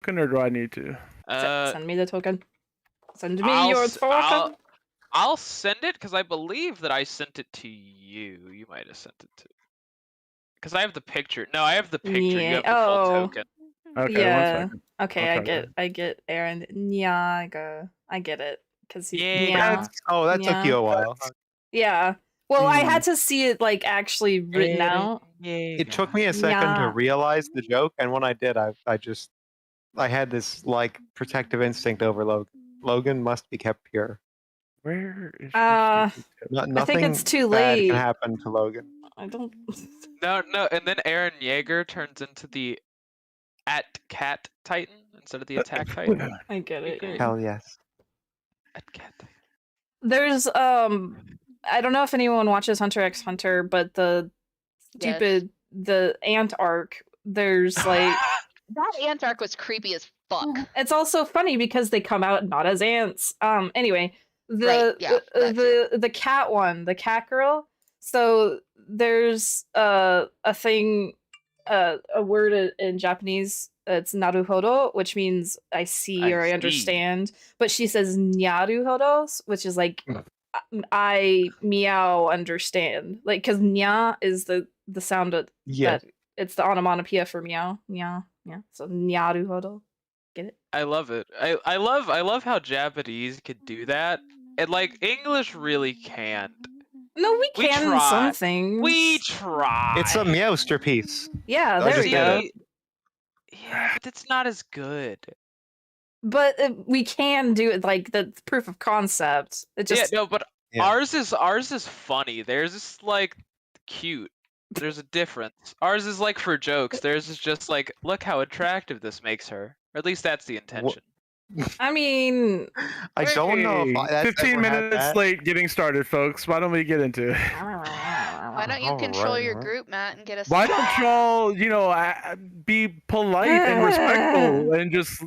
Or do I need to? Send me the token. Send me your token. I'll send it because I believe that I sent it to you. You might have sent it to. Because I have the picture. No, I have the picture. You have the full token. Okay, yeah. 1 second. Okay, I get Aaron. Nyaga. I get it. Because he's that took you a while. Yeah. Well, I had to see it like actually written out. It took me a second to realize the joke, and when I did, I had this like protective instinct over Logan. Logan must be kept pure. Where is nothing I think it's too bad late. can happen to Logan. I don't. No, and then Aaron Yeager turns into the @cat Titan instead of the attack Titan. I get it. Hell yes. @cat Titan. There's I don't know if anyone watches Hunter x Hunter, but the ant arc. There's like that ant arc was creepy as fuck. It's also funny because they come out not as ants. Anyway, the cat one, the cat girl. So there's a thing, a word in Japanese. It's naruhodo, which means I see or I understand. But she says nyaruhodo, which is like I meow understand. Like because nya is the sound of that. It's the onomatopoeia for meow. Yeah. So nyaruhodo. Get it? I love it. I love how Japanese could do that, and like English really can't. No, we can in some things. We try. It's a meowster piece. Yeah, there we go. Yeah, but it's not as good. But we can do it like the proof of concept. It just ours is funny. Theirs is like cute. There's a difference. Ours is like for jokes. Theirs is just like, look how attractive this makes her. Or at least that's the intention. I mean, I don't know if 15 minutes late getting started, folks. Why don't we get into it? Why don't you control your group, Matt, and get us? Why don't y'all, be polite and respectful and just,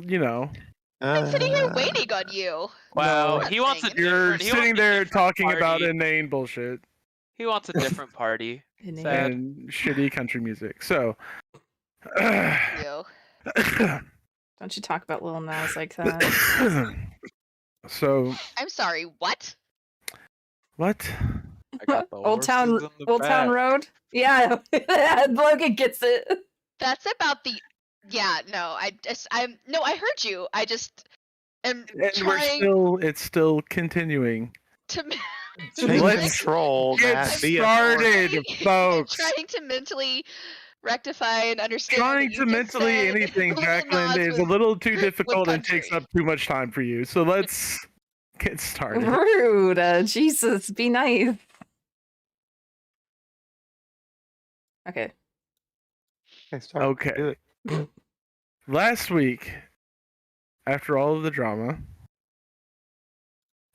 I'm sitting here waiting on you. Wow, he wants a You're sitting there talking about inane bullshit. He wants a different party. And shitty country music. So, don't you talk about Lil Nas like that. So, I'm sorry, what? What? I got the Old Town Road? Yeah, Logan gets it. That's about the. Yeah, no, I heard you. I just am trying. It's still continuing. Take control. Get started, folks. Trying to mentally rectify and understand. Trying to mentally anything, Jacqueline, is a little too difficult and takes up too much time for you. So let's get started. Rude. Jesus, be nice. Okay. Okay. Last week, after all of the drama,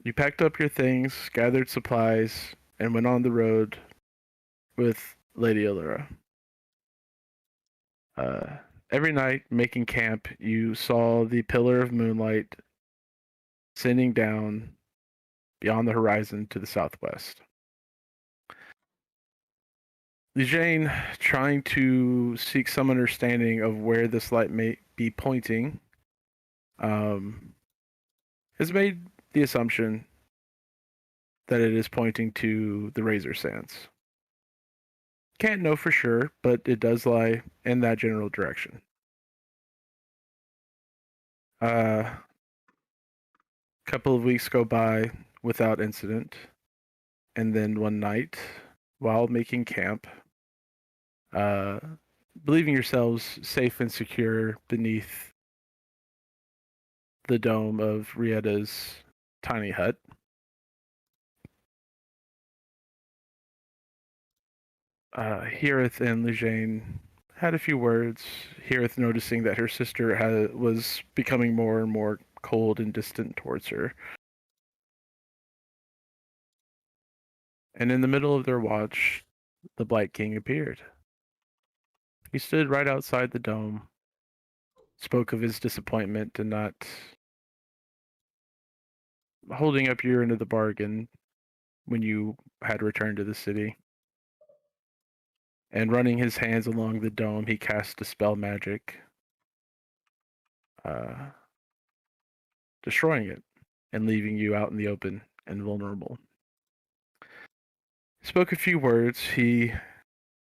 you packed up your things, gathered supplies, and went on the road with Lady Allura. Every night, making camp, you saw the pillar of moonlight sending down beyond the horizon to the southwest. Jane, trying to seek some understanding of where this light may be pointing, has made the assumption that it is pointing to the Razor Sands. Can't know for sure, but it does lie in that general direction. Couple of weeks go by without incident, and then one night, while making camp, believing yourselves safe and secure beneath the dome of Rietta's tiny hut, Hirith and Lejane had a few words, Hirith noticing that her sister was becoming more and more cold and distant towards her. And in the middle of their watch, the Blight King appeared. He stood right outside the dome, spoke of his disappointment in not holding up your end of the bargain when you had returned to the city. And running his hands along the dome, he cast Dispel Magic destroying it and leaving you out in the open and vulnerable. He spoke a few words. He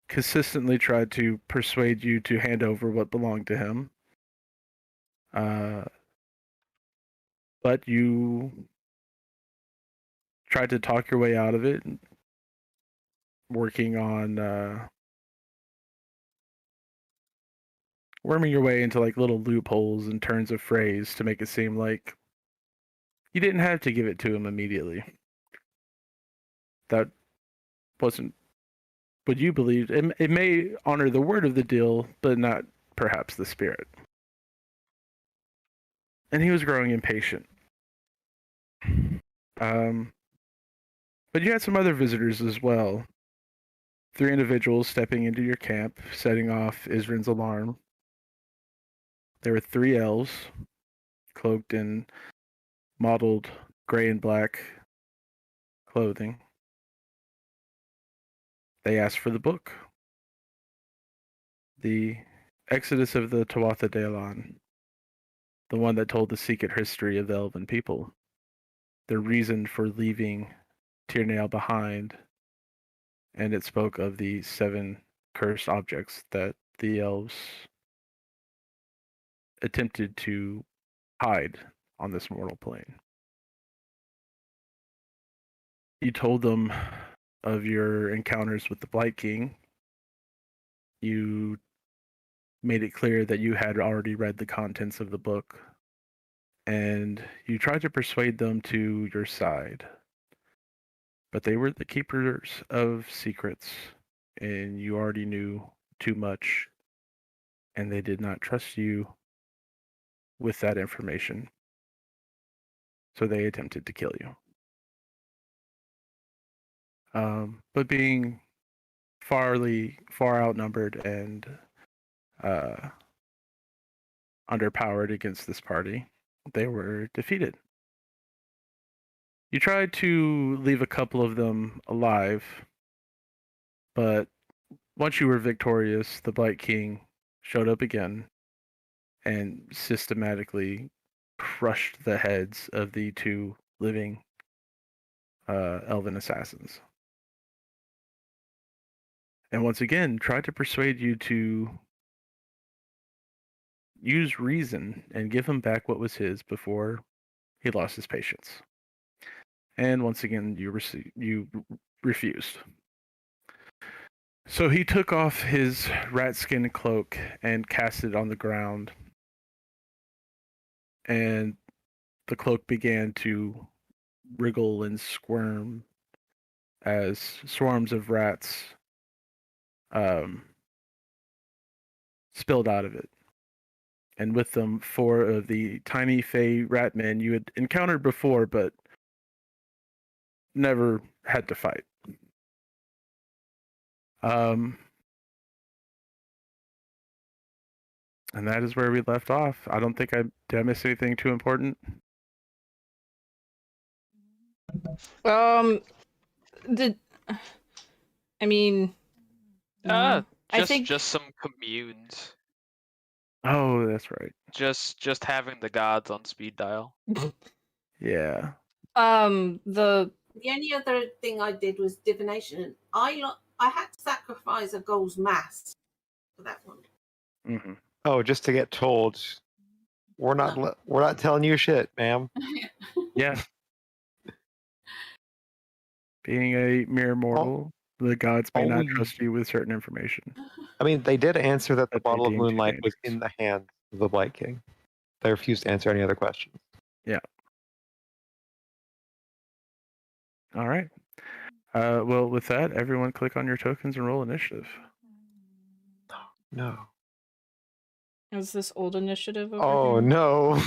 consistently tried to persuade you to hand over what belonged to him. But you tried to talk your way out of it, working on worming your way into like little loopholes and turns of phrase to make it seem like you didn't have to give it to him immediately. That wasn't what you believed. It may honor the word of the deal, but not perhaps the spirit. And he was growing impatient. But you had some other visitors as well. 3 individuals stepping into your camp, setting off Adyrn's alarm. There were 3 elves, cloaked in mottled gray and black clothing. They asked for the book. The Exodus of the Tuatha De Danann, the one that told the secret history of the elven people, their reason for leaving Tirnael behind, and it spoke of the 7 cursed objects that the elves attempted to hide on this mortal plane. You told them of your encounters with the Blight King. You made it clear that you had already read the contents of the book, and you tried to persuade them to your side. But they were the keepers of secrets, and you already knew too much, and they did not trust you with that information. So they attempted to kill you. But being far outnumbered and underpowered against this party, they were defeated. You tried to leave a couple of them alive, but once you were victorious, the Blight King showed up again and systematically crushed the heads of the 2 living elven assassins. And once again, tried to persuade you to use reason and give him back what was his before he lost his patience. And once again, you refused. So he took off his rat skin cloak and cast it on the ground. And the cloak began to wriggle and squirm as swarms of rats spilled out of it. And with them, 4 of the tiny fey rat men you had encountered before, but never had to fight. And that is where we left off. I don't think did I miss anything too important? I mean, I think just some communes. Oh, that's right. Just having the gods on speed dial. Yeah. The only other thing I did was divination. I had to sacrifice a ghoul's mask for that one. Mm-hmm. Oh, just to get told, we're not telling you shit, ma'am. Yeah. Being a mere mortal, the gods may not trust you with certain information. I mean, they did answer that the But they bottle of deemed you moonlight was dangerous. in the hand of the Blight King. They refused to answer any other questions. Yeah. All right. Well, with that, everyone click on your tokens and roll initiative. No. is this old initiative over Oh, here? no.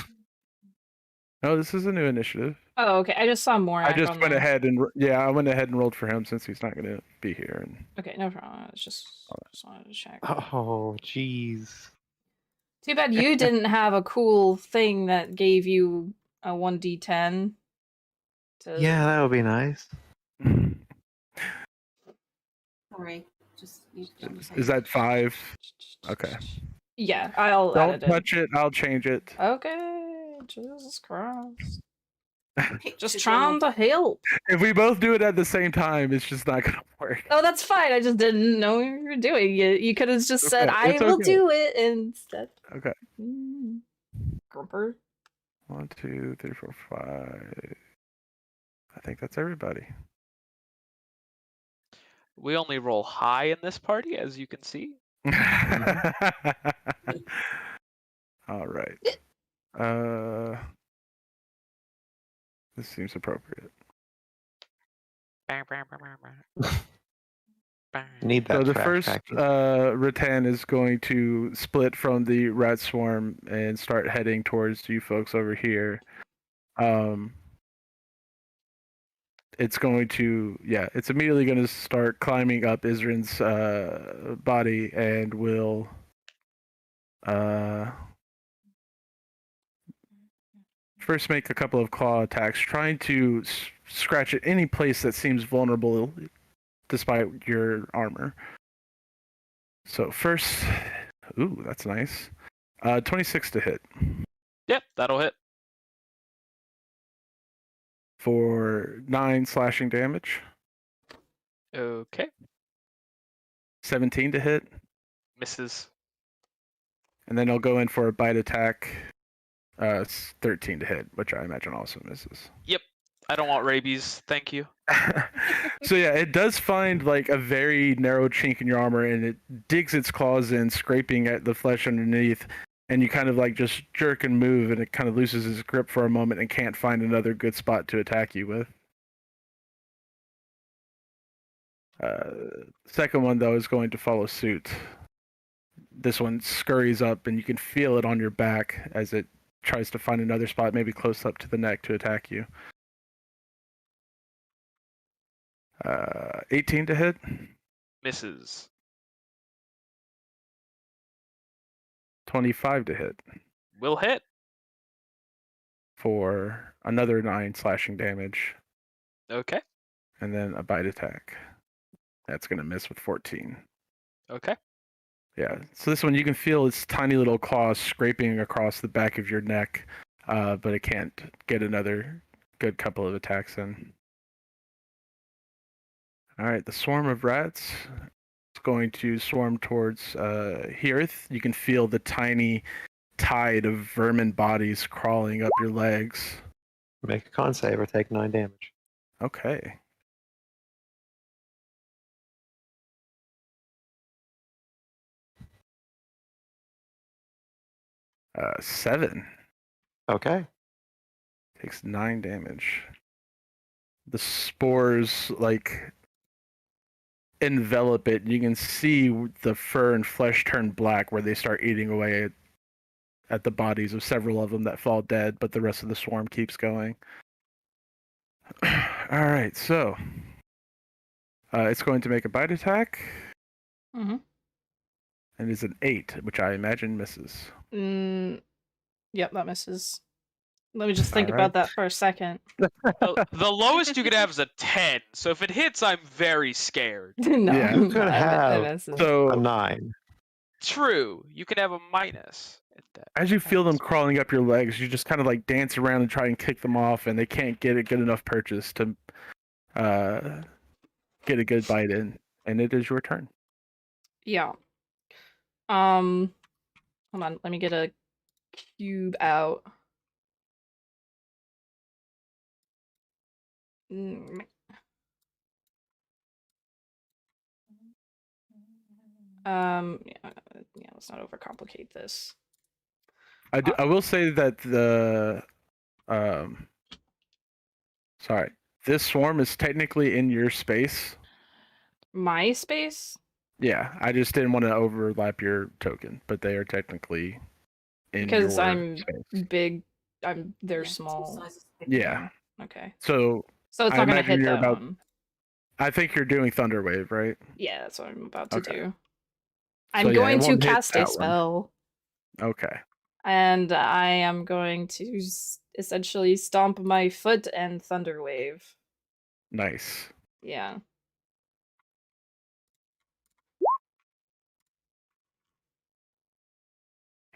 No, this is a new initiative. Oh, okay. I just saw more. I just went ahead and I went ahead and rolled for him since he's not going to be here. And Okay, no problem. It's just wanted to check. Oh, jeez. Too bad you didn't have a cool thing that gave you a 1d10. Yeah, that would be nice. Sorry, just is that 5? Okay. Yeah, I'll Don't edit touch it. I'll change it. Okay, Jesus Christ. Pictures Just when trying to help. If we both do it at the same time, it's just not gonna work. Oh, that's fine. I just didn't know what you were doing. You could have just said, Okay, I it's will okay. do it instead. Okay. Grumper. 1, 2, 3, 4, 5. I think that's everybody. We only roll high in this party, as you can see. All right. This seems appropriate. Need that So the trash first vacuum. rattan is going to split from the rat swarm and start heading towards you folks over here. It's going to, it's immediately going to start climbing up Adyrn's body and will first make a couple of claw attacks, trying to scratch at any place that seems vulnerable despite your armor. So first, ooh, that's nice. 26 to hit. Yep, that'll hit. For 9 slashing damage. Okay. 17 to hit. Misses. And then I'll go in for a bite attack. 13 to hit, which I imagine also misses. Yep. I don't want rabies. Thank you. So yeah, it does find like a very narrow chink in your armor, and it digs its claws in, scraping at the flesh underneath. And you kind of like just jerk and move, and it kind of loses its grip for a moment and can't find another good spot to attack you with. Second one, though, is going to follow suit. This one scurries up, and you can feel it on your back as it tries to find another spot, maybe close up to the neck, to attack you. 18 to hit. Misses. 25 to hit. Will hit. For another 9 slashing damage. Okay. And then a bite attack. That's going to miss with 14. Okay. Yeah. So this one, you can feel its tiny little claws scraping across the back of your neck, but it can't get another good couple of attacks in. All right. The swarm of rats is going to swarm towards Hearth. You can feel the tiny tide of vermin bodies crawling up your legs. Make a con save or take 9 damage. Okay. Uh, 7. Okay. Takes 9 damage. The spores like envelop it. You can see the fur and flesh turn black where they start eating away at the bodies of several of them that fall dead, but the rest of the swarm keeps going. All right, so it's going to make a bite attack. Mm-hmm. And it's an 8, which I imagine misses. Yep, that misses. Let me just think about that for a second. The lowest you could have is a 10, so if it hits, I'm very scared. No, Yeah, you could have a 9. True, you could have a minus. As you feel them crawling up your legs, you just kind of like dance around and try and kick them off, and they can't get a good enough purchase to get a good bite in. And it is your turn. Yeah. Hold on, let me get a cube out. Yeah, let's not overcomplicate this. I will say that this swarm is technically in your space. My space? Yeah, I just didn't want to overlap your token, but they are technically in because your I'm space. big. They're small. Yeah. Okay. So it's not gonna hit that one. I think you're doing Thunderwave, right? Yeah, that's what I'm about to do. So I'm going to cast a spell. Okay. And I am going to essentially stomp my foot and Thunderwave. Nice. Yeah.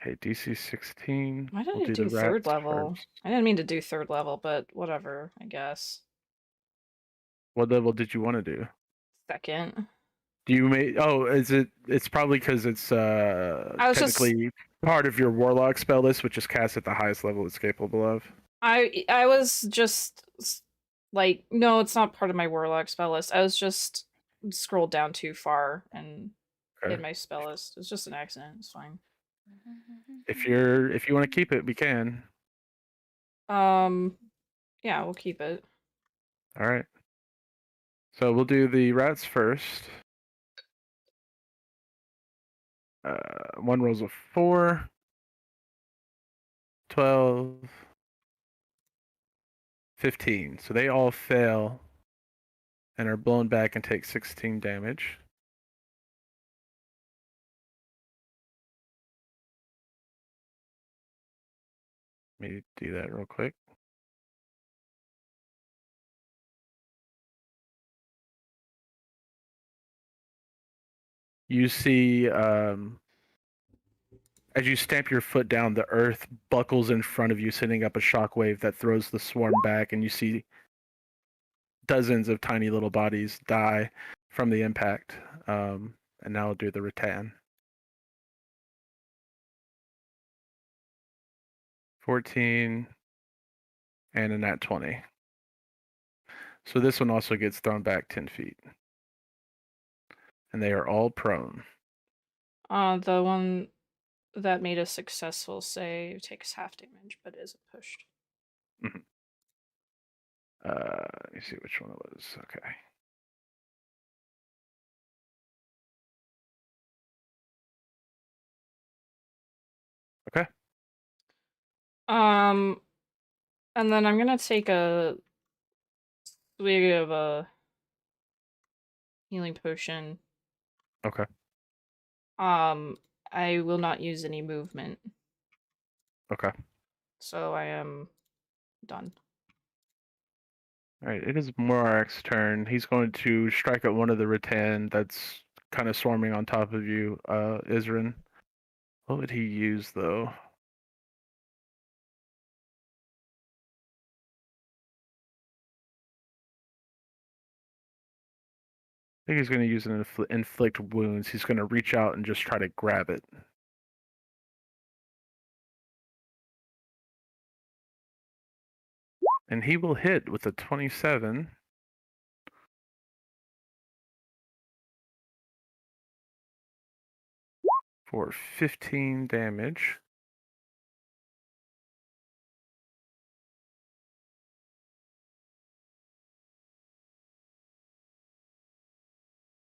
Okay, DC 16. Why did We'll I do the third rats level? first. I didn't mean to do third level, but whatever, I guess. What level did you want to do? Second. Do you make? Oh, is it? It's probably because it's technically part of your warlock spell list, which is cast at the highest level it's capable of. I was just like, no, it's not part of my warlock spell list. I was just scrolled down too far and in my spell list. It's just an accident. It's fine. If you want to keep it, we can. Yeah, we'll keep it. All right. So we'll do the rats first. One rolls a 4, 12, 15. So they all fail and are blown back and take 16 damage. Let me do that real quick. You see, as you stamp your foot down, the earth buckles in front of you, sending up a shockwave that throws the swarm back, and you see dozens of tiny little bodies die from the impact. And now I'll do the rattan. 14 and a nat 20. So this one also gets thrown back 10 feet. And they are all prone. The one that made a successful save takes half damage, but isn't pushed. Mm-hmm. Let me see which one it was. Okay. Okay. And then I'm gonna take a swig of a healing potion. Okay. I will not use any movement. Okay. So I am done. All right, it is Morak's turn. He's going to strike at one of the rattan that's kind of swarming on top of you, Adyrn. What would he use, though? I think he's going to use an inflict wounds. He's going to reach out and just try to grab it. And he will hit with a 27. For 15 damage.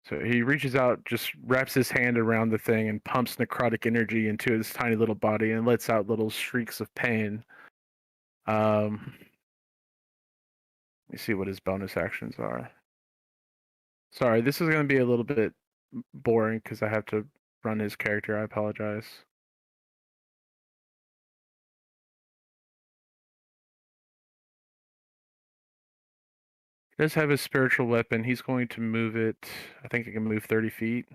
So he reaches out, just wraps his hand around the thing and pumps necrotic energy into his tiny little body and lets out little shrieks of pain. Let me see what his bonus actions are. Sorry, this is going to be a little bit boring because I have to run his character. I apologize. He does have his spiritual weapon. He's going to move it. I think it can move 30 feet.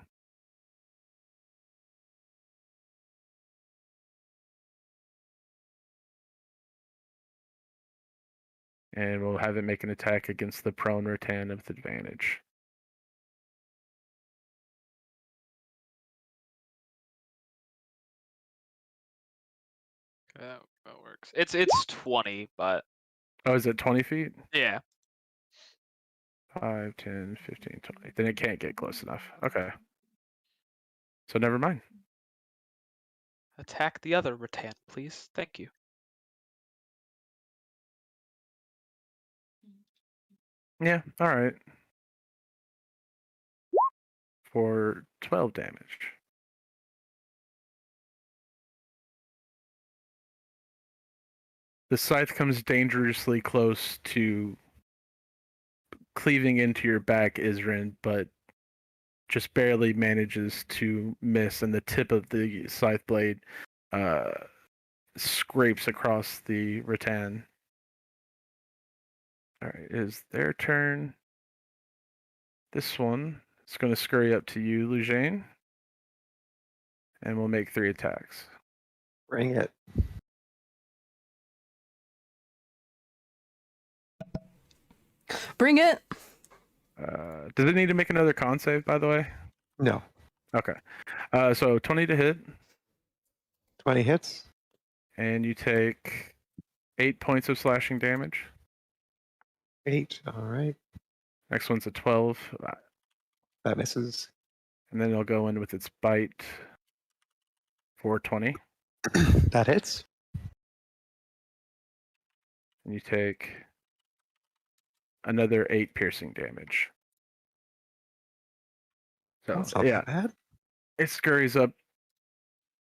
And we'll have it make an attack against the prone rattan with advantage. That works. It's 20, but Oh, is it 20 feet? yeah. 5, 10, 15, 20. Then it can't get close enough. Okay. So never mind. Attack the other rattan, please. Thank you. Yeah, all right. For 12 damage. The scythe comes dangerously close to cleaving into your back, Adyrn, but just barely manages to miss, and the tip of the scythe blade scrapes across the rattan. All right, it is their turn. This one is going to scurry up to you, Lujane, and we'll make 3 attacks. Bring it. Bring it. Does it need to make another con save, by the way? No. Okay. So 20 to hit. 20 hits. And you take 8 points of slashing damage. 8. All right. Next one's a 12. That misses. And then it'll go in with its bite for 20. That hits. And you take another 8 piercing damage. So, That's not yeah, bad. it scurries up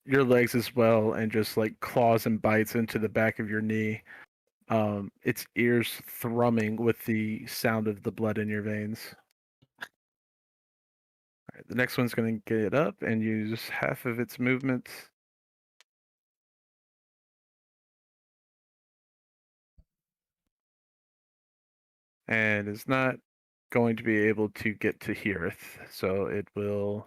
your legs as well and just like claws and bites into the back of your knee. Its ears thrumming with the sound of the blood in your veins. All right, the next one's going to get up and use half of its movement. And is not going to be able to get to Hearth, so it will.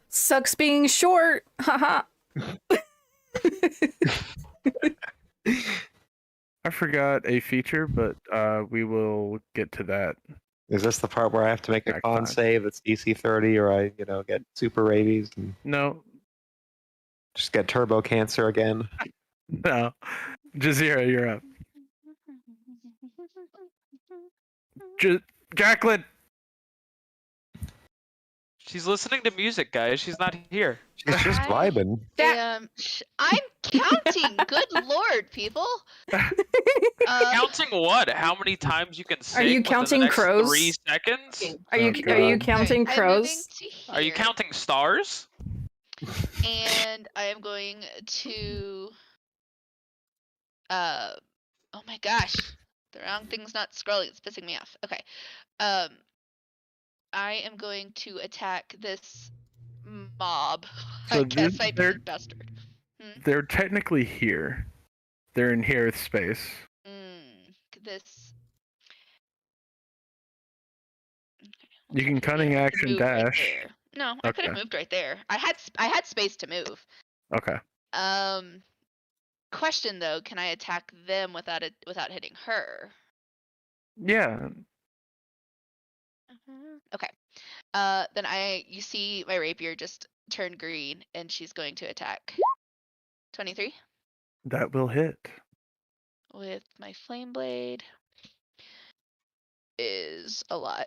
Sucks being short. Haha. I forgot a feature, but we will get to that. Is this the part where I have to make a Next con time. save that's DC 30, or I, get super rabies and No, just get turbo cancer again? no. Jazeera, you're up. Jacqueline! She's listening to music, guys. She's not here. She's just vibing. I'm counting. Good lord, people. Counting what? How many times you can sing? you within counting the next crows? 3 seconds? Are you God. counting I'm crows? moving to Are you here, counting stars? And I am going to. Oh my gosh, the wrong thing's not scrolling. It's pissing me off. Okay. I am going to attack this mob. So I guess I'd be bastard. They're technically here. They're in Hearth space. This. You can cunning action Move right dash. there. No, I could have moved right there. I had space to move. Okay. Question though, can I attack them without hitting her? Yeah. Okay. Then you see my rapier just turn green, and she's going to attack. 23 That will hit. with my flame blade is a lot.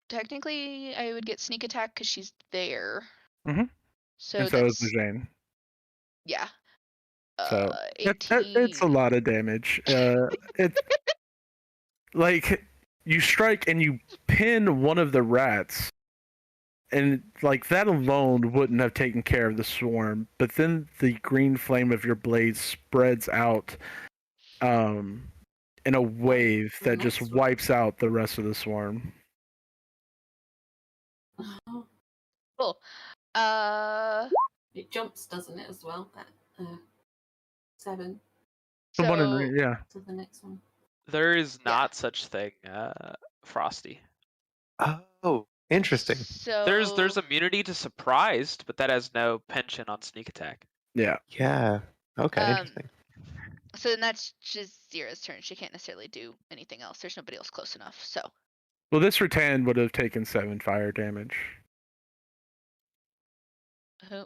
Technically, I would get sneak attack because she's there. Mm-hmm. So and so is the Jane. Yeah. So 18. it's a lot of damage. It's like you strike and you pin one of the rats, and like that alone wouldn't have taken care of the swarm. But then the green flame of your blade spreads out, in a wave that just wipes out the rest of the swarm. Cool. It jumps, doesn't it, as well? That 7. So, yeah. To the next one. There is not such thing, Frosty. Oh, interesting. So There's immunity to surprised, but that has no pension on sneak attack. Yeah. Yeah. Okay, interesting. So then that's just Zira's turn. She can't necessarily do anything else. There's nobody else close enough. So. Well, this rattan would have taken 7 fire damage.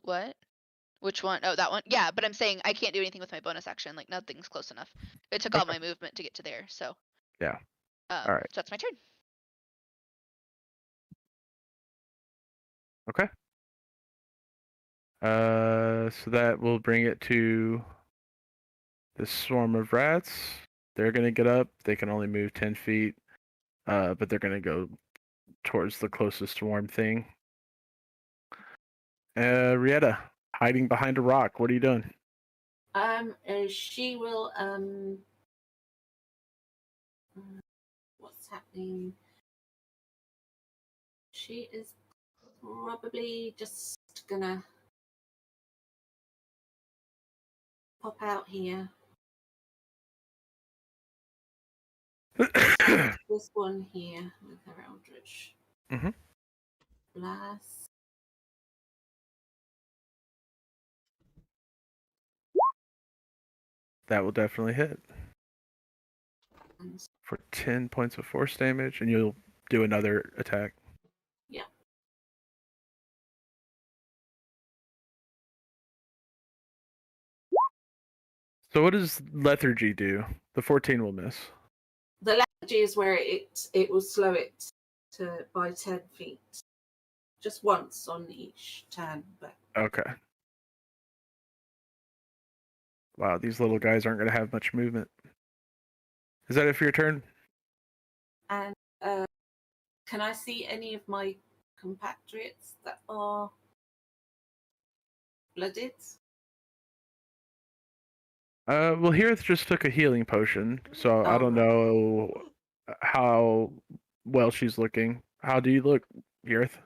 What? Which one? Oh, that one? Yeah, but I'm saying I can't do anything with my bonus action. Like, nothing's close enough. It took all my movement to get to there, so. Yeah. All right. So that's my turn. Okay. So that will bring it to this swarm of rats. They're going to get up. They can only move 10 feet, but they're going to go towards the closest swarm thing. Rietta, hiding behind a rock. What are you doing? She will what's happening? She is probably just gonna pop out here. This one here with her Eldritch. Mm-hmm. Blast. That will definitely hit And for 10 points of force damage, and you'll do another attack. yeah. So what does lethargy do? The 14 will miss. The lethargy is where it will slow it by 10 feet. Just once on each turn, but Okay. Wow, these little guys aren't going to have much movement. Is that it for your turn? and can I see any of my compatriots that are blooded? Well, Hirth just took a healing potion, so I don't right. know how well she's looking. How do you look, Hirth?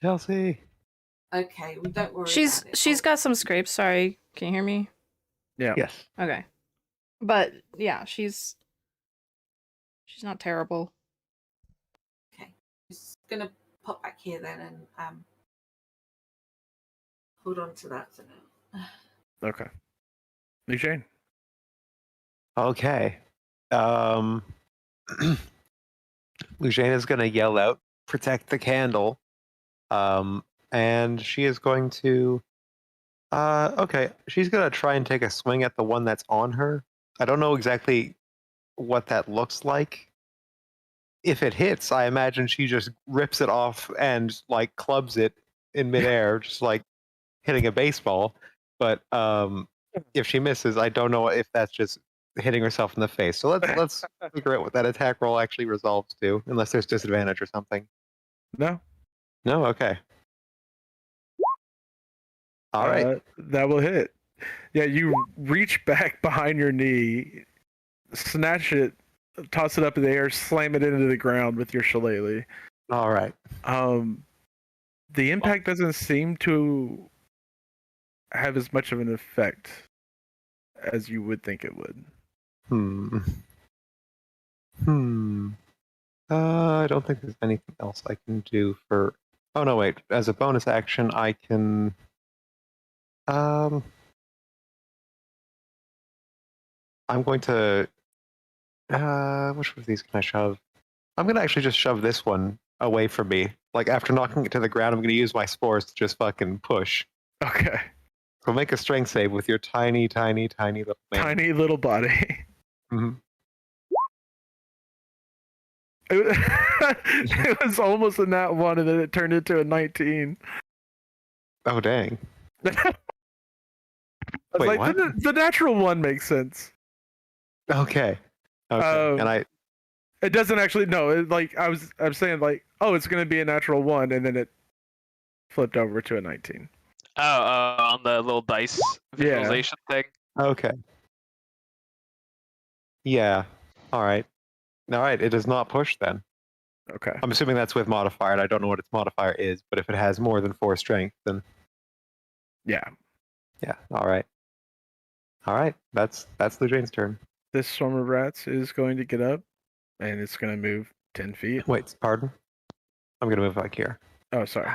Chelsea. Okay, we don't worry She's about it. she's got some scrapes. Sorry, can you hear me? Yeah. Yes. Okay, but yeah, she's not terrible. Okay, just gonna pop back here then and hold on to that for now. Okay. Eugene. Okay. Lujane is going to yell out, "Protect the candle." And she is going to okay, she's going to try and take a swing at the one that's on her. I don't know exactly what that looks like. If it hits, I imagine she just rips it off and like clubs it in midair, just like hitting a baseball. But if she misses, I don't know if that's just hitting herself in the face. So let's figure out what that attack roll actually resolves to, unless there's disadvantage or something. No. No, okay. All right. That will hit. Yeah, you reach back behind your knee, snatch it, toss it up in the air, slam it into the ground with your shillelagh. All right. The impact doesn't seem to have as much of an effect as you would think it would. I don't think there's anything else I can do for. Oh no, wait. As a bonus action, I can. I'm going to. Which of these can I shove? I'm gonna actually just shove this one away from me. Like after knocking it to the ground, I'm gonna use my spores to just fucking push. Okay. So make a strength save with your tiny, tiny, tiny little man. Tiny little body. Mm-hmm. It was almost a nat 1, and then it turned into a 19. Oh dang! I was Wait, like, what? The natural 1 makes sense. Okay. Okay. And it doesn't actually. No, I'm saying like, oh, it's gonna be a natural 1, and then it flipped over to a 19. Oh, on the little dice visualization thing. Okay. Yeah. All right. All right. It does not push then. Okay. I'm assuming that's with modifier, and I don't know what its modifier is, but if it has more than 4 strength, then yeah. Yeah. All right. All right. That's Lujane's turn. This swarm of rats is going to get up, and it's going to move 10 feet. Wait. Pardon. I'm gonna move back here. Oh, sorry.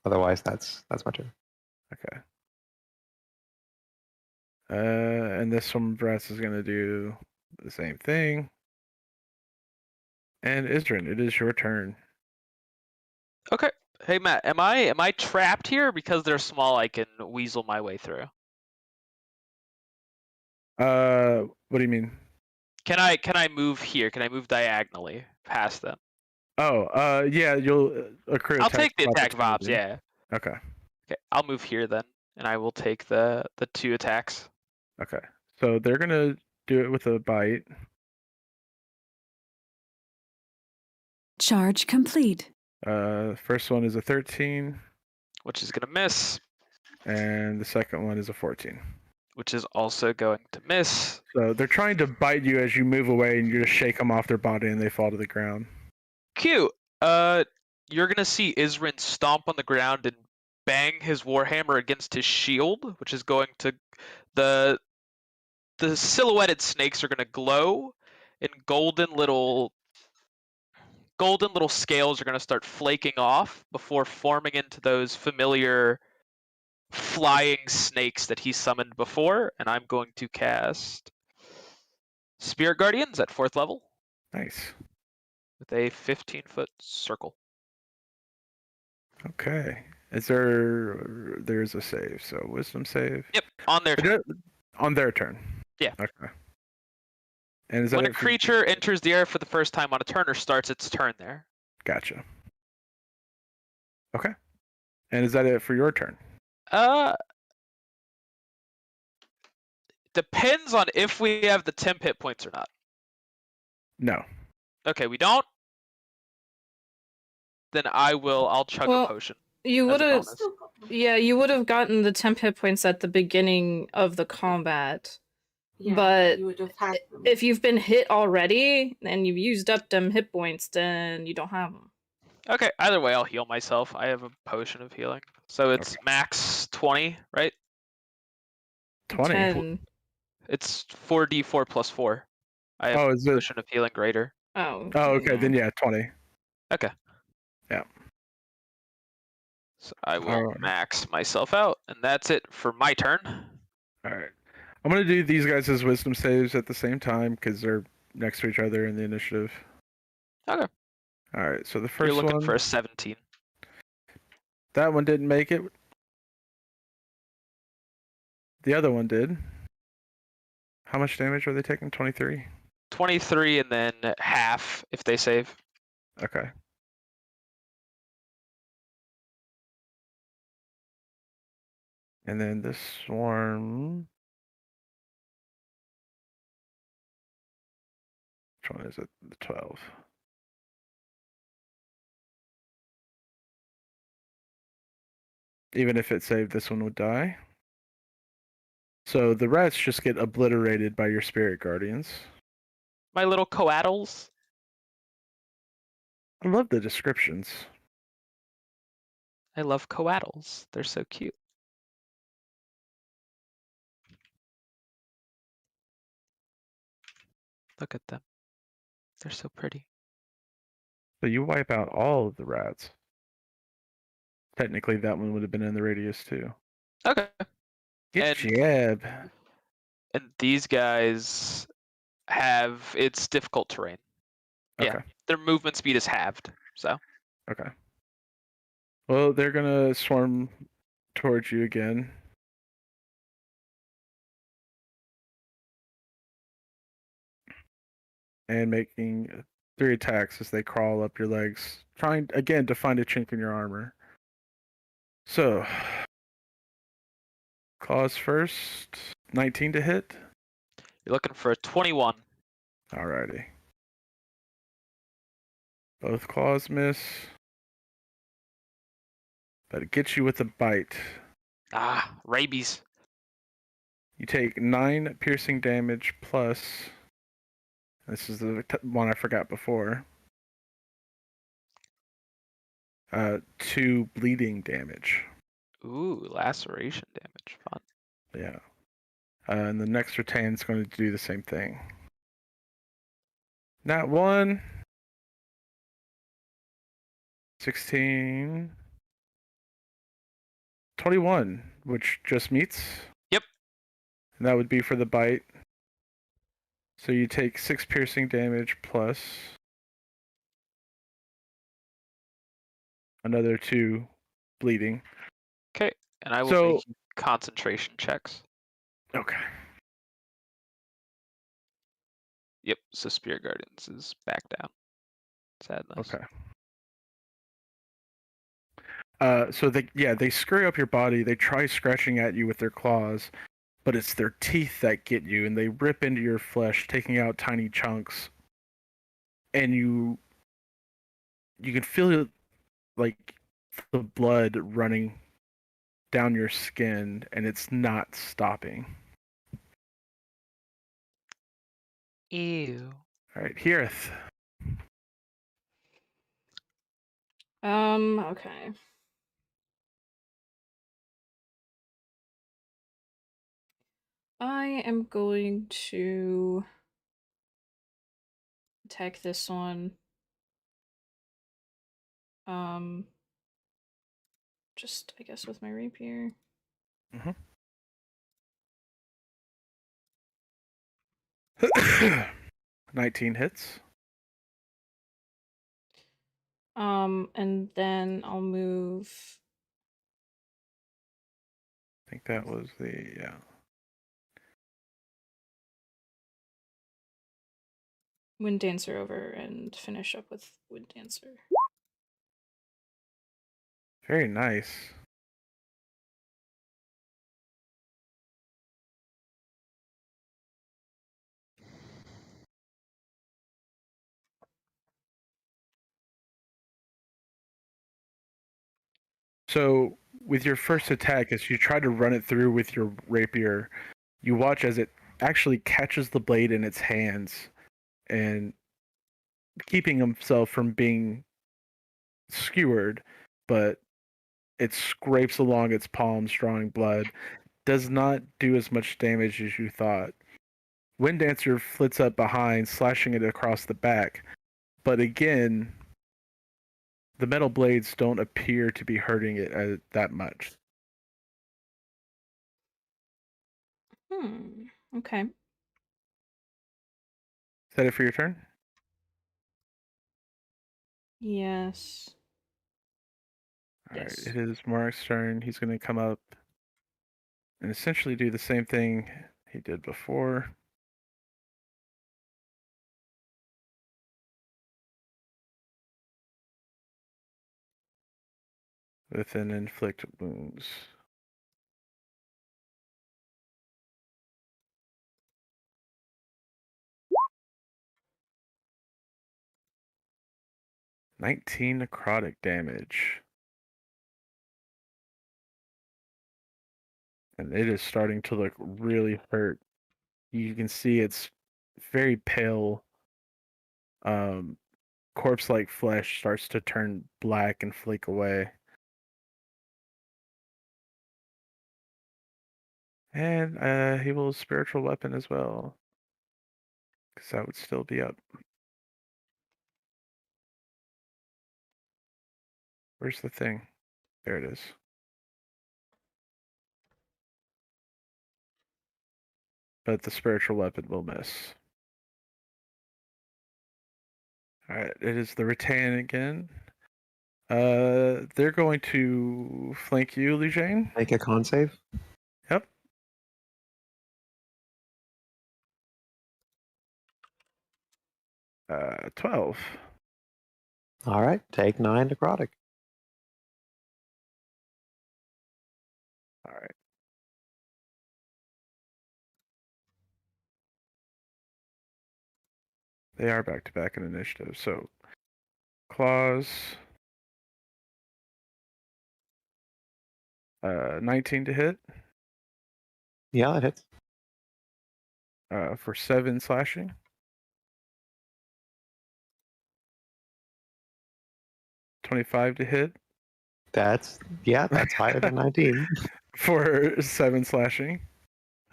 Otherwise, that's my turn. Okay. And this swarm of rats is going to do the same thing. And Adyrn, it is your turn. Okay. Hey Matt, am I trapped here? Because they're small, I can weasel my way through. What do you mean? Can I move here? Can I move diagonally past them? Oh, yeah, you'll accrue. I'll take the attack of ops. Yeah. Okay. Okay, I'll move here then, and I will take the 2 attacks. Okay. So they're gonna do it with a bite. Charge complete. First one is a 13. Which is gonna miss. And the second one is a 14. Which is also going to miss. So they're trying to bite you as you move away, and you just shake them off their body, and they fall to the ground. Cute. You're gonna see Adyrn stomp on the ground and bang his warhammer against his shield, which is going to the the silhouetted snakes are going to glow, and golden little scales are going to start flaking off before forming into those familiar flying snakes that he summoned before. And I'm going to cast Spirit Guardians at 4th level. Nice. With a 15-foot circle. Okay. There's a save, so wisdom save. Yep, on their turn. On their turn. Yeah. Okay. And is that when a creature enters the area for the first time on a turn or starts its turn there. Gotcha. Okay. And is that it for your turn? Depends on if we have the temp hit points or not. No. Okay, we don't. Then I'll chug a potion. You would have, you would have gotten the temp hit points at the beginning of the combat. Yeah, but you would have had them. If you've been hit already and you've used up them hit points, then you don't have them. Okay, either way, I'll heal myself. I have a potion of healing, so it's max 20, right? 20. 10. It's 4d4 plus 4. I have a potion of healing greater. Oh. Oh, okay. Yeah. Then 20. Okay. Yeah. So I will max myself out, and that's it for my turn. All right. I'm going to do these guys as wisdom saves at the same time because they're next to each other in the initiative. Okay. All right. So the first You're looking one. for a 17. That one didn't make it. The other one did. How much damage are they taking? 23? 23 and then half if they save. Okay. And then this swarm. Which one is it? The 12. Even if it saved, this one would die. So the rats just get obliterated by your spirit guardians. My little coatls. I love the descriptions. I love coatls. They're so cute. Look at them. They're so pretty. So you wipe out all of the rats. Technically, that one would have been in the radius too. Okay. Good job. And these guys it's difficult terrain. Okay. Yeah, their movement speed is halved. So. Okay. Well, they're gonna swarm towards you again. And making 3 attacks as they crawl up your legs, trying again to find a chink in your armor. So, claws first, 19 to hit. You're looking for a 21. Alrighty. Both claws miss. But it gets you with a bite. Ah, rabies. You take 9 piercing damage plus. This is the one I forgot before. 2 bleeding damage. Ooh, laceration damage. Fun. Yeah. And the next retain is going to do the same thing. Not 1. 16. 21, which just meets. Yep. And that would be for the bite. So you take 6 piercing damage plus another 2 bleeding. Okay, and I will make concentration checks. Okay. Yep, so Spirit Guardians is back down. Sadness. Okay. So they scurry up your body. They try scratching at you with their claws, but it's their teeth that get you, and they rip into your flesh, taking out tiny chunks. And you can feel like the blood running down your skin, and it's not stopping. Ew. All right, Heareth. Okay. I am going to attack this one. Just, I guess, with my rapier. Mm-hmm. 19 hits. And then I'll move. I think that was the Wind Dancer over and finish up with Wind Dancer. Very nice. So, with your first attack, as you try to run it through with your rapier, you watch as it actually catches the blade in its hands and keeping himself from being skewered, but it scrapes along its palms, drawing blood. Does not do as much damage as you thought. Wind Dancer flits up behind, slashing it across the back. But again, the metal blades don't appear to be hurting it that much. Okay. Is that it for your turn? Yes. All right, it is Mark's turn. He's going to come up and essentially do the same thing he did before. With an inflict wounds. "19 necrotic damage. And it is starting to look really hurt. You can see it's very pale. Corpse-like flesh starts to turn black and flake away. And he will spiritual weapon as well. Because that would still be up. Where's the thing? There it is. But the spiritual weapon will miss. Alright, it is the Rattan again. They're going to flank you, Lujane. Make a con save. Yep. Uh, 12. All right, take 9 necrotic. All right. They are back to back in initiative. So, claws. 19 to hit. Yeah, that hits. For 7 slashing. 25 to hit. That's higher than 19. For 7 slashing.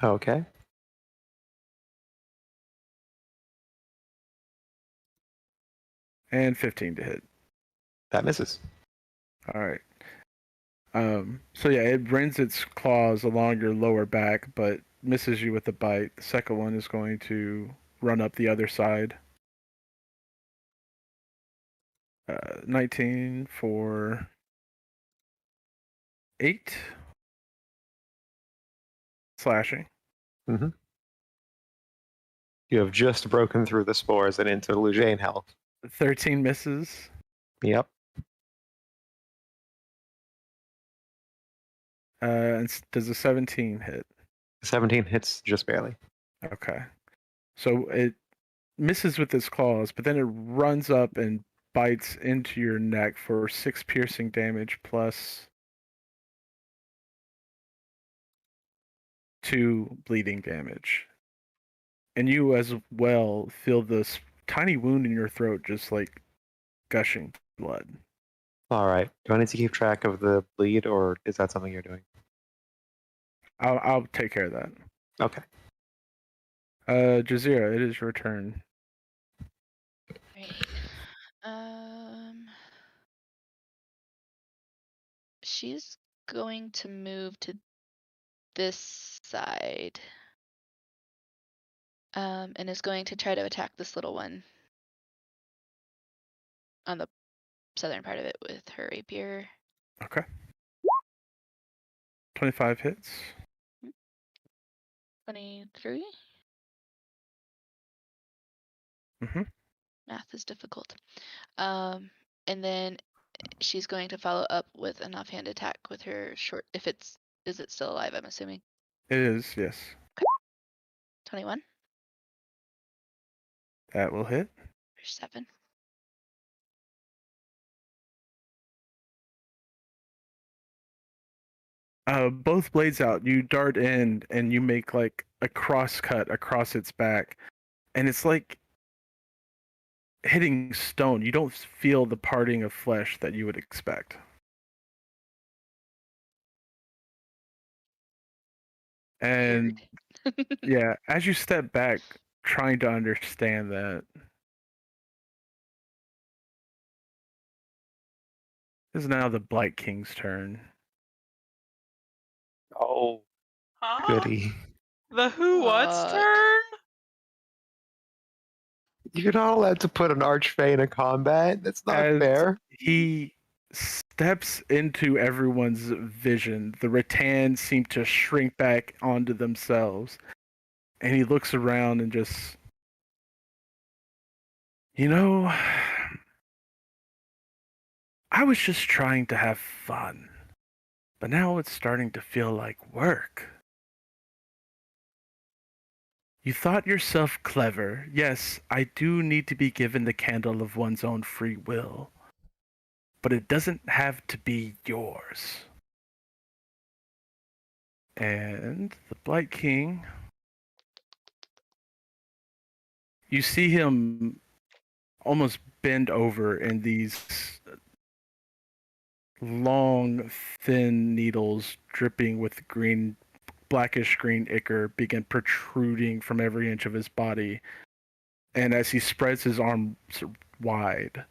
Okay. And 15 to hit. That misses. All right. So yeah, it rends its claws along your lower back, but misses you with the bite. The second one is going to run up the other side. 19 for 8 slashing. Mm-hmm. You have just broken through the spores and into Lujane health. 13 misses. Yep. And does a 17 hit? 17 hits just barely. Okay. So it misses with its claws, but then it runs up and bites into your neck for 6 piercing damage plus 2 bleeding damage. And you as well feel this tiny wound in your throat just like gushing blood. All right. Do I need to keep track of the bleed, or is that something you're doing? I'll take care of that. Okay. Jazeera, it is your turn. Right. She's going to move to this side. And is going to try to attack this little one on the southern part of it with her rapier. Okay. 25 hits. 23? Mm-hmm. Math is difficult. And then she's going to follow up with an offhand attack with her short, is it still alive, I'm assuming? It is, yes. 21? That will hit. 7. Both blades out. You dart in and you make like a cross cut across its back, and it's like hitting stone. You don't feel the parting of flesh that you would expect. And yeah, as you step back, trying to understand that, this is now the Blight King's turn. Oh, goody. The who what's turn? You're not allowed to put an archfey in a combat. That's not fair. He steps into everyone's vision. The rattan seem to shrink back onto themselves. And he looks around and just, I was just trying to have fun. But now it's starting to feel like work. You thought yourself clever. Yes, I do need to be given the candle of one's own free will. But it doesn't have to be yours. And the Blight King, you see him almost bend over, and these long, thin needles dripping with blackish green ichor begin protruding from every inch of his body. And as he spreads his arms wide,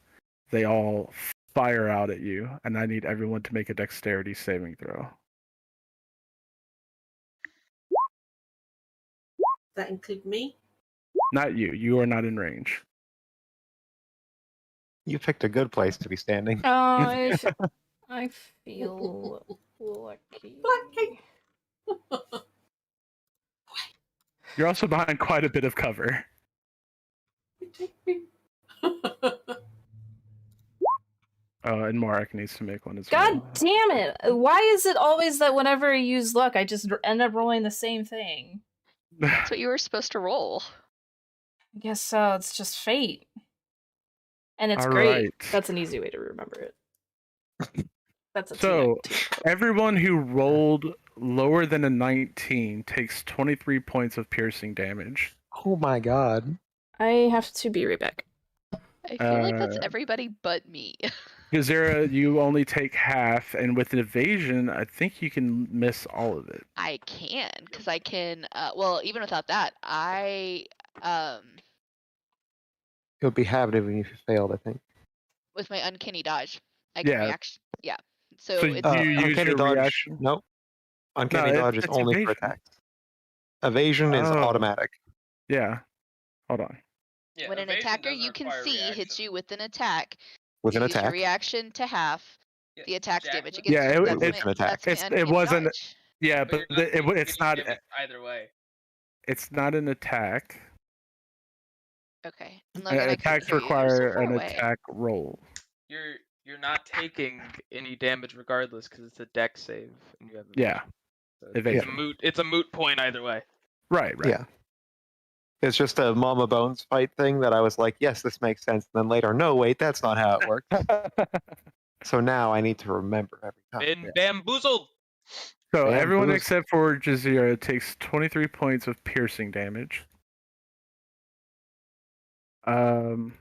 they all fire out at you, and I need everyone to make a dexterity saving throw. That include me? Not you. You are not in range. You picked a good place to be standing. I feel lucky. You're also behind quite a bit of cover. And Marek needs to make one as well. God damn it! Why is it always that whenever I use luck, I just end up rolling the same thing? That's what you were supposed to roll. I guess so. It's just fate. And it's All great. right. That's an easy way to remember it. That's a So, everyone who rolled lower than a 19 takes 23 points of piercing damage. Oh my god. I have to be right back. I feel like that's everybody but me. Gazera, you only take half, and with evasion, I think you can miss all of it. I can, because I can, well, even without that, It would be halved even if you failed, I think. with my uncanny dodge, I can react. Yeah. So do you use uncanny your dodge? reaction? Nope. Uncanny dodge is only evasion. for attacks. Evasion is automatic. Yeah. Hold on. Yeah, when an attacker you can see hits you with an attack, with an use attack, your reaction to half the attack's damage against yeah, you. It's an attack. It wasn't. Dodge. Yeah, but it's not. Either way. It's not an attack. Okay. Logan, attacks require an attack roll. You're not taking any damage regardless because it's a dex save and you have evasion. So it's a moot point either way. Right. Yeah. It's just a Mama Bones fight thing that I was like, yes, this makes sense. And then later, no, wait, that's not how it works. So now I need to remember every time. Been bamboozled. So everyone except for Jazeera takes 23 points of piercing damage. And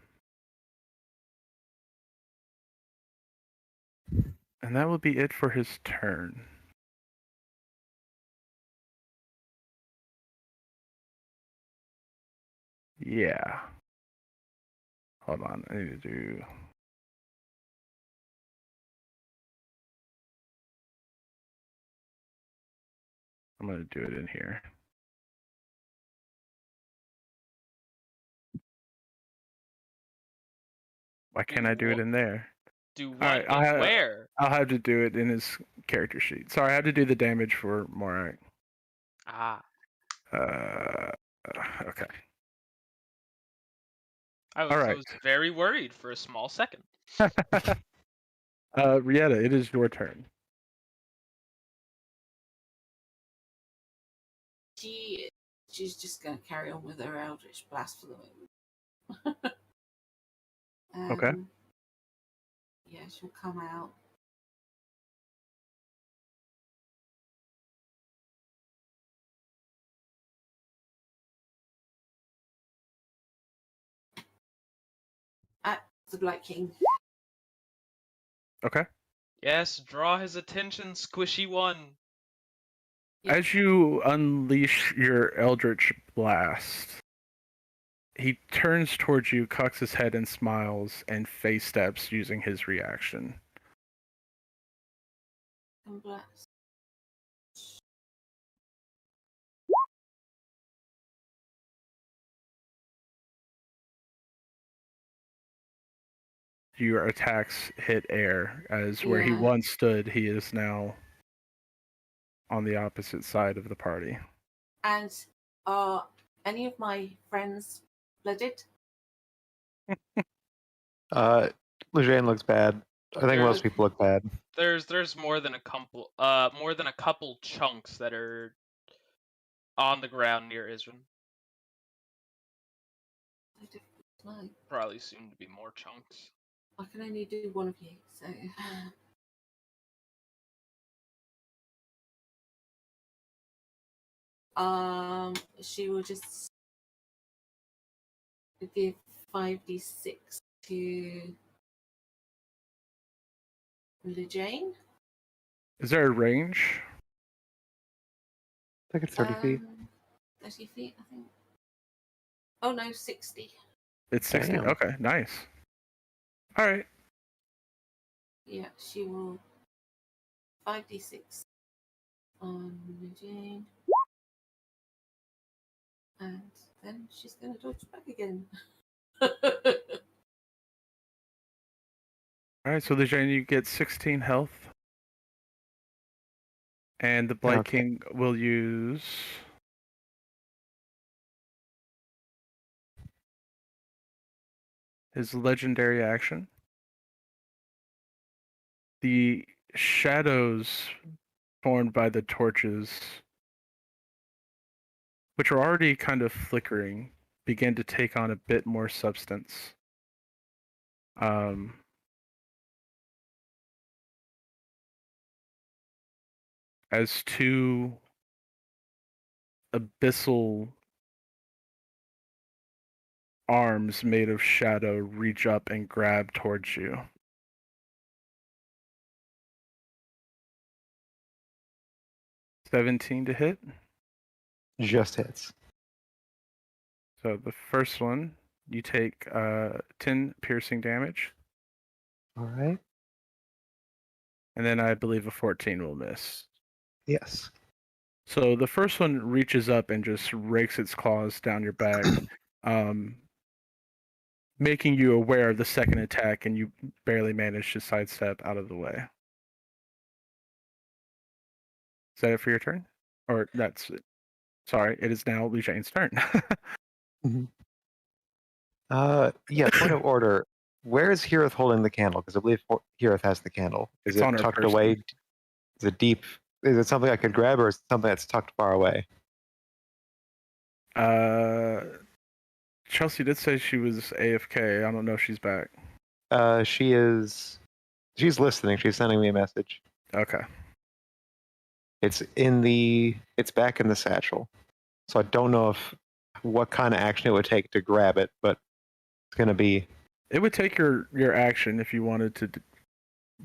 that will be it for his turn. Yeah. Hold on, I need to do. I'm gonna do it in here. Why can't I do it in there? Do what? Alright, Where? I'll have to do it in his character sheet. Sorry, I have to do the damage for Morak. Ah. Okay. I was very worried for a small second. Rieta, it is your turn. She's just going to carry on with her Eldritch Blast for the moment. Okay. Yeah, she'll come out. At the Black King. Okay. Yes, draw his attention, squishy one. Yep. As you unleash your Eldritch Blast, he turns towards you, cocks his head and smiles, and face steps using his reaction. Blast. Your attacks hit air, as where he once stood, he is now on the opposite side of the party. And are any of my friends blooded? Lujane looks bad. I think most people look bad. There's more than a couple chunks that are on the ground near Adyrn. Probably soon to be more chunks. I can only do one of you, so. She will just give 5d6 to Lujane. Is there a range? I think it's 30 feet. 30 feet, I think. Oh no, 60. It's 60. Damn. Okay, nice. All right. Yeah, she will 5d6 on Lujane. And then she's going to dodge back again. All right, so Lujane, you get 16 health. And the Blight King will use his legendary action. The shadows formed by the torches, which are already kind of flickering, begin to take on a bit more substance. As two abyssal arms made of shadow reach up and grab towards you. $17 to hit. Just hits. So the first one, you take 10 piercing damage. All right. And then I believe a 14 will miss. Yes. So the first one reaches up and just rakes its claws down your back, making you aware of the second attack, and you barely manage to sidestep out of the way. Is that it for your turn? Or that's it. Sorry, it is now Lujane's turn. Mm-hmm. Yeah, point of order. Where is Hirith holding the candle? Because I believe Hirith has the candle. Is it tucked away? Is it deep? Is it something I could grab, or is it something that's tucked far away? Chelsea did say she was AFK. I don't know if she's back. She is. She's listening. She's sending me a message. Okay. It's back in the satchel. So I don't know what kind of action it would take to grab it, but it's gonna be. It would take your action if you wanted to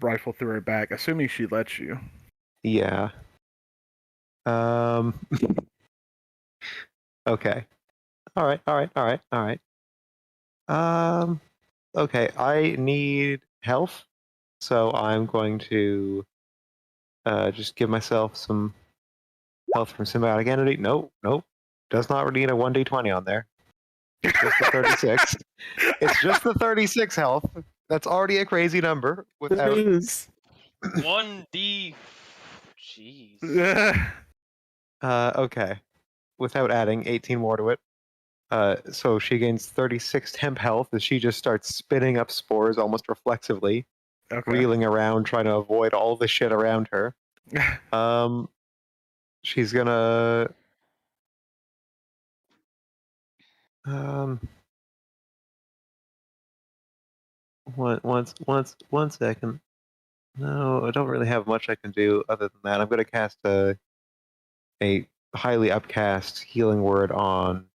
rifle through her back, assuming she lets you. Yeah. Okay. All right. Okay, I need health, so I'm going to just give myself some health from symbiotic entity. Nope. Does not need a 1d20 on there. It's just the 36. It's just the 36 health. That's already a crazy number. Without It is. 1d. Jeez. Okay. Without adding 18 more to it. So she gains 36 temp health as she just starts spinning up spores almost reflexively, reeling around, trying to avoid all the shit around her. She's gonna one second. No, I don't really have much I can do other than that. I'm gonna cast a highly upcast healing word on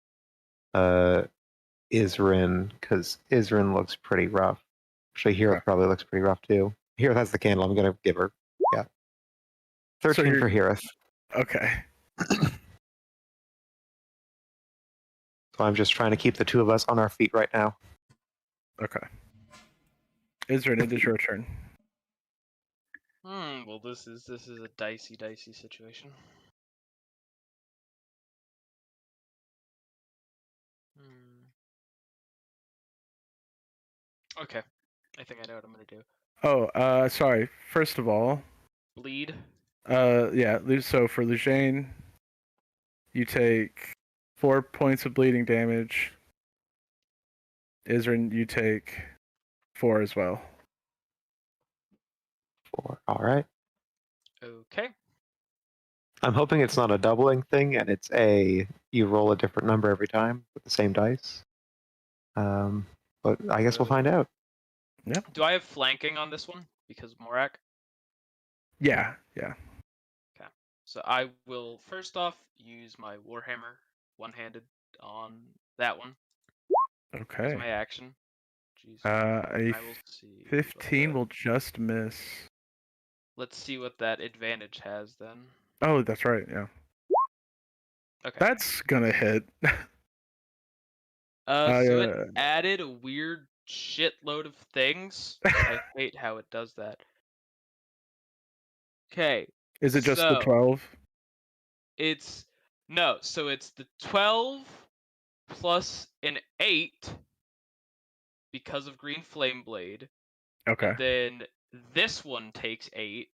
Adyrn, because Adyrn looks pretty rough. Actually, Hero probably looks pretty rough too. Here, that's the candle I'm gonna give her. Yeah. 13 for Hirith. Okay. So I'm just trying to keep the two of us on our feet right now. Okay. Adyrn, it is your turn. Well, this is a dicey situation. Okay, I think I know what I'm gonna do. Oh, sorry. First of all, bleed. Yeah. So for Lujane, you take 4 points of bleeding damage. Adyrn, you take 4 as well. 4. All right. Okay. I'm hoping it's not a doubling thing, and it's you roll a different number every time with the same dice. But I guess we'll find out. Yeah. Do I have flanking on this one because of Morak? Yeah. Okay. So I will first off use my Warhammer one-handed on that one. Okay. As my action. Jeez. A I will see 15 will just miss. Let's see what that advantage has then. Oh, that's right. Yeah. Okay. That's gonna hit. So it added a weird shitload of things. I hate how it does that. Okay. Is it just the 12? So it's the 12 plus an 8 because of Green Flame Blade. Okay. And then this one takes 8.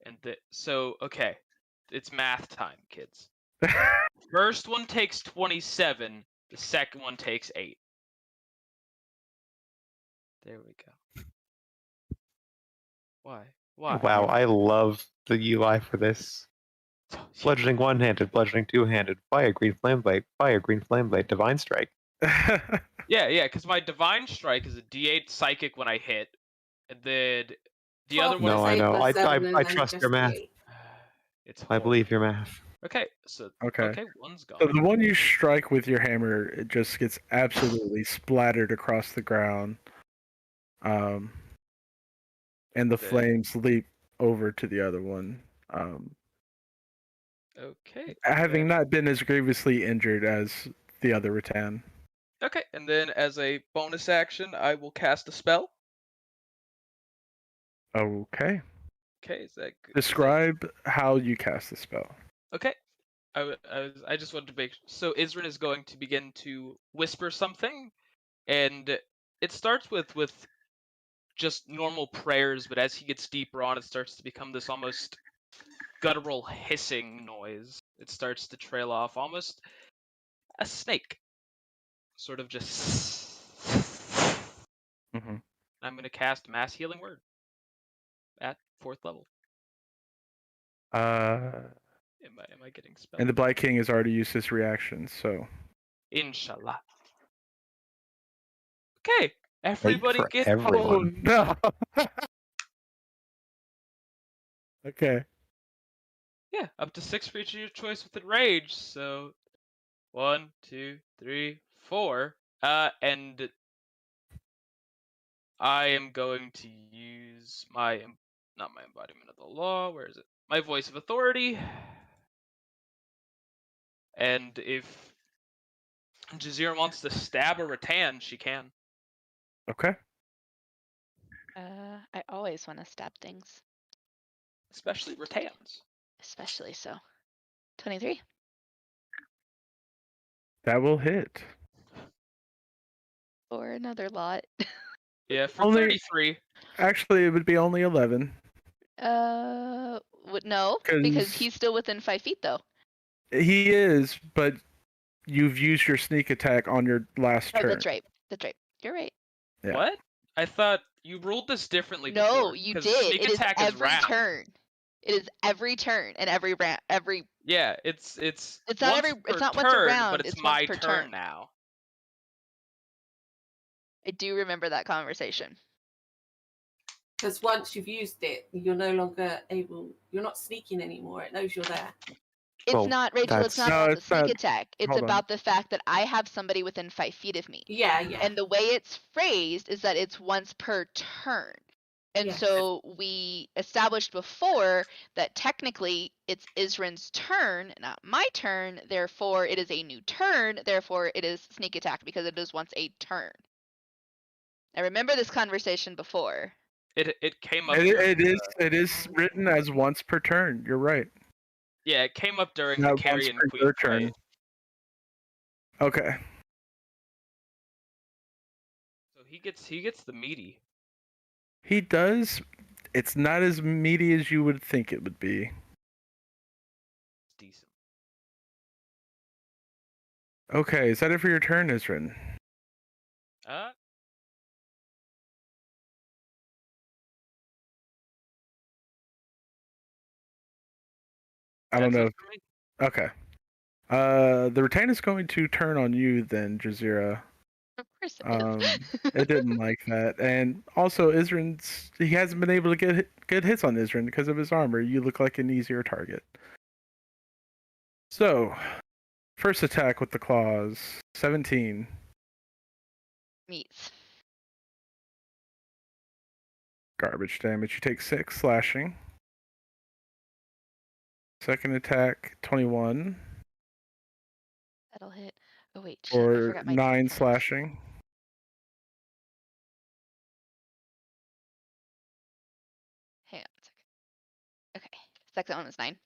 And okay. It's math time, kids. First one takes 27. The second one takes 8. There we go. Why? Wow, I love the UI for this. Bludgeoning one-handed, bludgeoning two-handed, fire green flame blade, divine strike. Yeah, because my divine strike is a D8 psychic when I hit, and then the other one. No, I know. I trust your math. It's I believe your math. Okay, so one's gone. So the one you strike with your hammer, it just gets absolutely splattered across the ground. And the flames leap over to the other one. Okay. Having not been as grievously injured as the other rattan. Okay, and then as a bonus action, I will cast a spell. Okay. Okay, is that good? Describe how you cast the spell. Okay. I just wanted to make so Adyrn is going to begin to whisper something, and it starts with just normal prayers, but as he gets deeper on, it starts to become this almost guttural hissing noise. It starts to trail off, almost a snake, sort of just. Mm-hmm. I'm going to cast Mass Healing Word at 4th level. Am I getting spelled? And the Black King has already used his reaction, so. Inshallah. Okay, everybody get. Everyone. Oh no. Okay. Yeah, up to 6 for each of your choice with enrage. So 1, 2, 3, 4. And I am going to use not my embodiment of the law. Where is it? My voice of authority. And if Jazeera wants to stab a rattan, she can. Okay. I always want to stab things. Especially rattans. Especially so. 23. That will hit. Or another lot. Yeah, for Only- 33. Actually, it would be only 11. No, because he's still within 5 feet though. He is, but you've used your sneak attack on your last turn. That's right. You're right. Yeah. What? I thought you ruled this differently No, before. you 'cause did. Sneak It is attack every round. turn. It is every turn and every round. Yeah, it's not once every. per It's not turn, once a round. but it's It's my once per turn turn. now. I do remember that conversation. Because once you've used it, you're no longer able. You're not sneaking anymore. It knows you're there. It's not, Rachel. It's not about the sneak attack. It's about the fact that I have somebody within 5 feet of me. Yeah. And the way it's phrased is that it's once per turn. And so we established before that technically it's Adyrn's turn, not my turn. Therefore, it is a new turn. Therefore, it is sneak attack because it is once a turn. I remember this conversation before. It came up. It is written as once per turn. You're right. Yeah, it came up during the Carrion Queen turn. Okay. So he gets the meaty. He does. It's not as meaty as you would think it would be. Decent. Okay, is that it for your turn, Adyrn? I don't know. Okay. The retain is going to turn on you then, Jazeera. Of course it is. It didn't like that. And also, he hasn't been able to get good hits on Adyrn because of his armor. You look like an easier target. So, first attack with the claws, 17. Meets. Garbage damage. You take 6 slashing. Second attack, 21. That'll hit. Oh wait, shit, I Or forgot my 9 D10s. slashing. Hang on a second. Okay, second one was 9.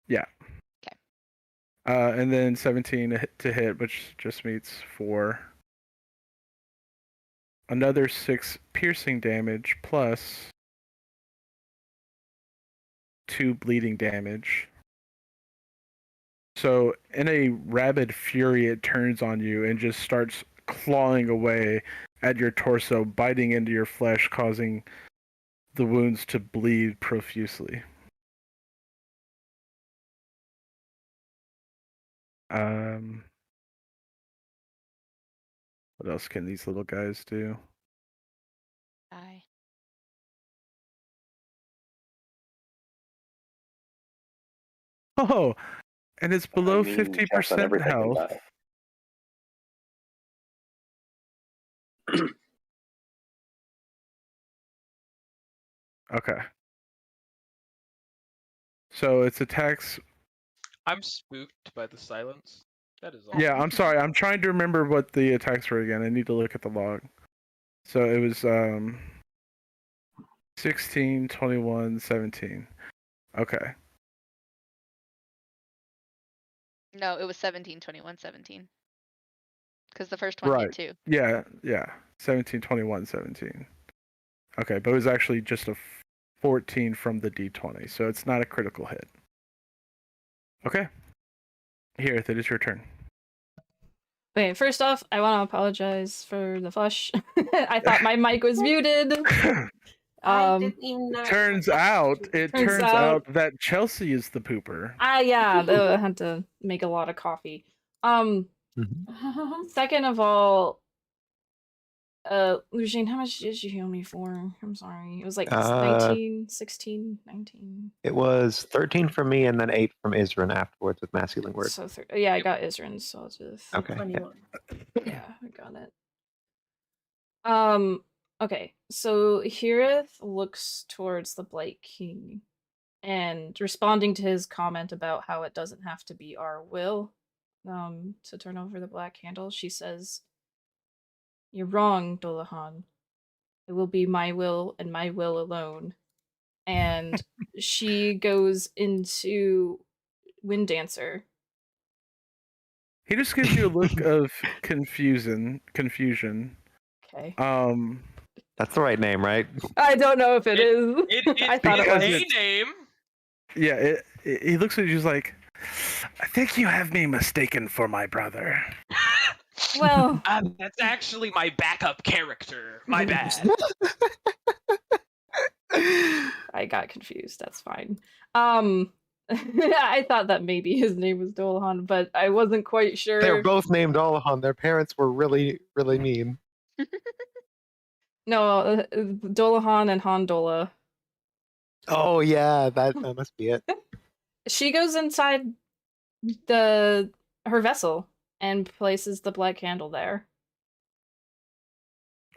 Yeah. Okay. And then 17 to hit, which just meets 4. Another 6 piercing damage plus 2 bleeding damage. So in a rabid fury, it turns on you and just starts clawing away at your torso, biting into your flesh, causing the wounds to bleed profusely. What else can these little guys do? Die. Oh, and it's below 50% health. Okay. So its attacks. I'm spooked by the silence. That is all. Yeah, I'm sorry. I'm trying to remember what the attacks were again. I need to look at the log. So it was 16, 21, 17. Okay. No, it was 17, 21, 17. Because the first one hit too. Yeah. 17, 21, 17. Okay, but it was actually just a 14 from the D20, so it's not a critical hit. Okay. Here, it is your turn. Okay, first off, I want to apologize for the flush. I thought my mic was muted. I didn't even know. Turns out that Chelsea is the pooper. Yeah, I had to make a lot of coffee. Second of all, Lucian, how much did you heal me for? I'm sorry. It was like 19, 16, 19. It was 13 from me and then 8 from Adyrn afterwards with Mass Healing Word. So yeah, I got Adyrn, so I'll just... Okay. 21. Yeah, I got it. Okay, so Hirith looks towards the Blight King and responding to his comment about how it doesn't have to be our will, to turn over the black candle. She says, "You're wrong, Dolahan. It will be my will and my will alone." And she goes into Wind Dancer. He just gives you a look of confusion. Okay. That's the right name, right? I don't know if it is. I thought it was a name. Yeah, he looks at you just like, I think you have me mistaken for my brother. Well, that's actually my backup character. My bad. I got confused. That's fine. I thought that maybe his name was Dolahan, but I wasn't quite sure. They're both named Dolahan. Their parents were really, really mean. No, Dolahan and Hondola. Oh yeah, that must be it. She goes inside her vessel and places the black candle there.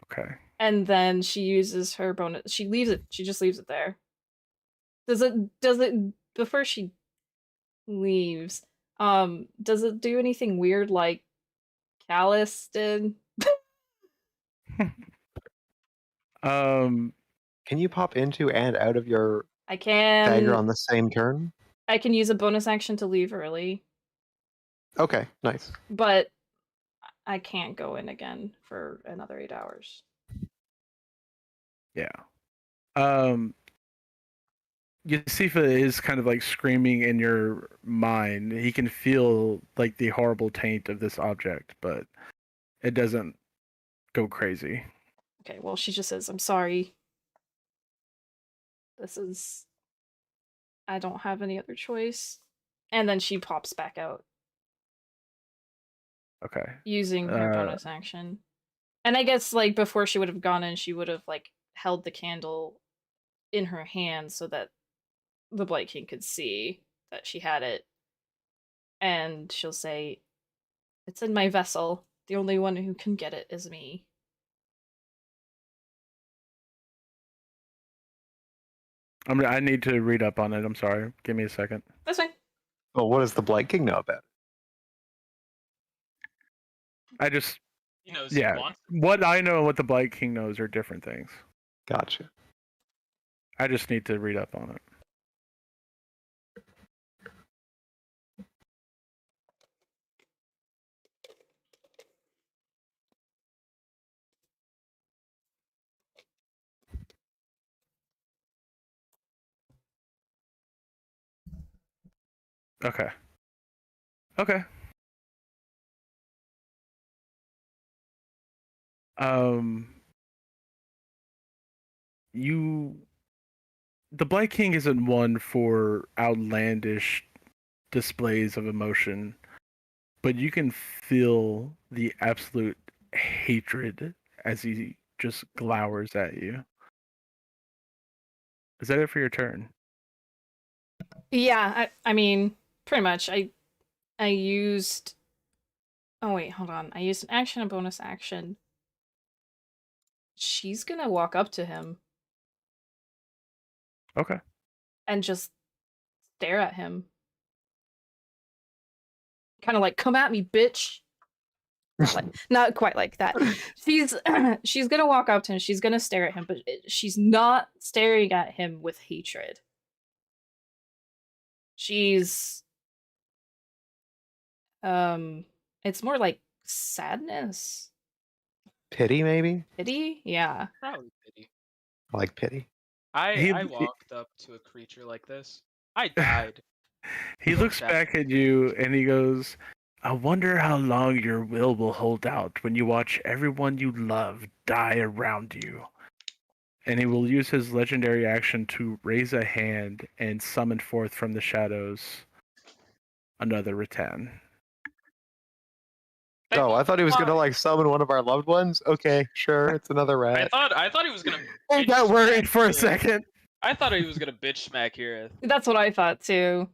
Okay. And then she uses her bonus. She leaves it. She just leaves it there. Does it before she leaves? Does it do anything weird like Callus did? Can you pop into and out of your I can dagger on the same turn? I can use a bonus action to leave early. Okay, nice. But I can't go in again for another 8 hours. Yeah. Yasifa is kind of like screaming in your mind. He can feel like the horrible taint of this object, but it doesn't go crazy. Okay, well, she just says, "I'm sorry. I don't have any other choice." And then she pops back out. Okay. Using her bonus action. And I guess, like, before she would have gone in, she would have, like, held the candle in her hand so that the Blight King could see that she had it. And she'll say, "It's in my vessel. The only one who can get it is me." I need to read up on it. I'm sorry. Give me a second. That's fine. Well, what does the Blight King know about it? He knows yeah. he wants. What I know and what the Blight King knows are different things. Gotcha. I just need to read up on it. Okay. The Blight King isn't one for outlandish displays of emotion, but you can feel the absolute hatred as he just glowers at you. Is that it for your turn? Yeah, I mean, pretty much. I used... Oh, wait, hold on. I used an action and bonus action. She's gonna walk up to him. Okay. And just stare at him. Kind of like, "Come at me, bitch." Not quite like that. She's gonna walk up to him. She's gonna stare at him, but she's not staring at him with hatred. She's it's more like sadness. Pity, maybe? Pity? Yeah. Probably pity. I like pity. I walked up to a creature like this. I died. He looks back at you and he goes, "I wonder how long your will hold out when you watch everyone you love die around you." And he will use his legendary action to raise a hand and summon forth from the shadows another rattan. Oh, I thought he was gonna like summon one of our loved ones. Okay, sure, it's another rat. I thought he was gonna. I got worried for a second. I thought he was gonna bitch smack here. That's what I thought too.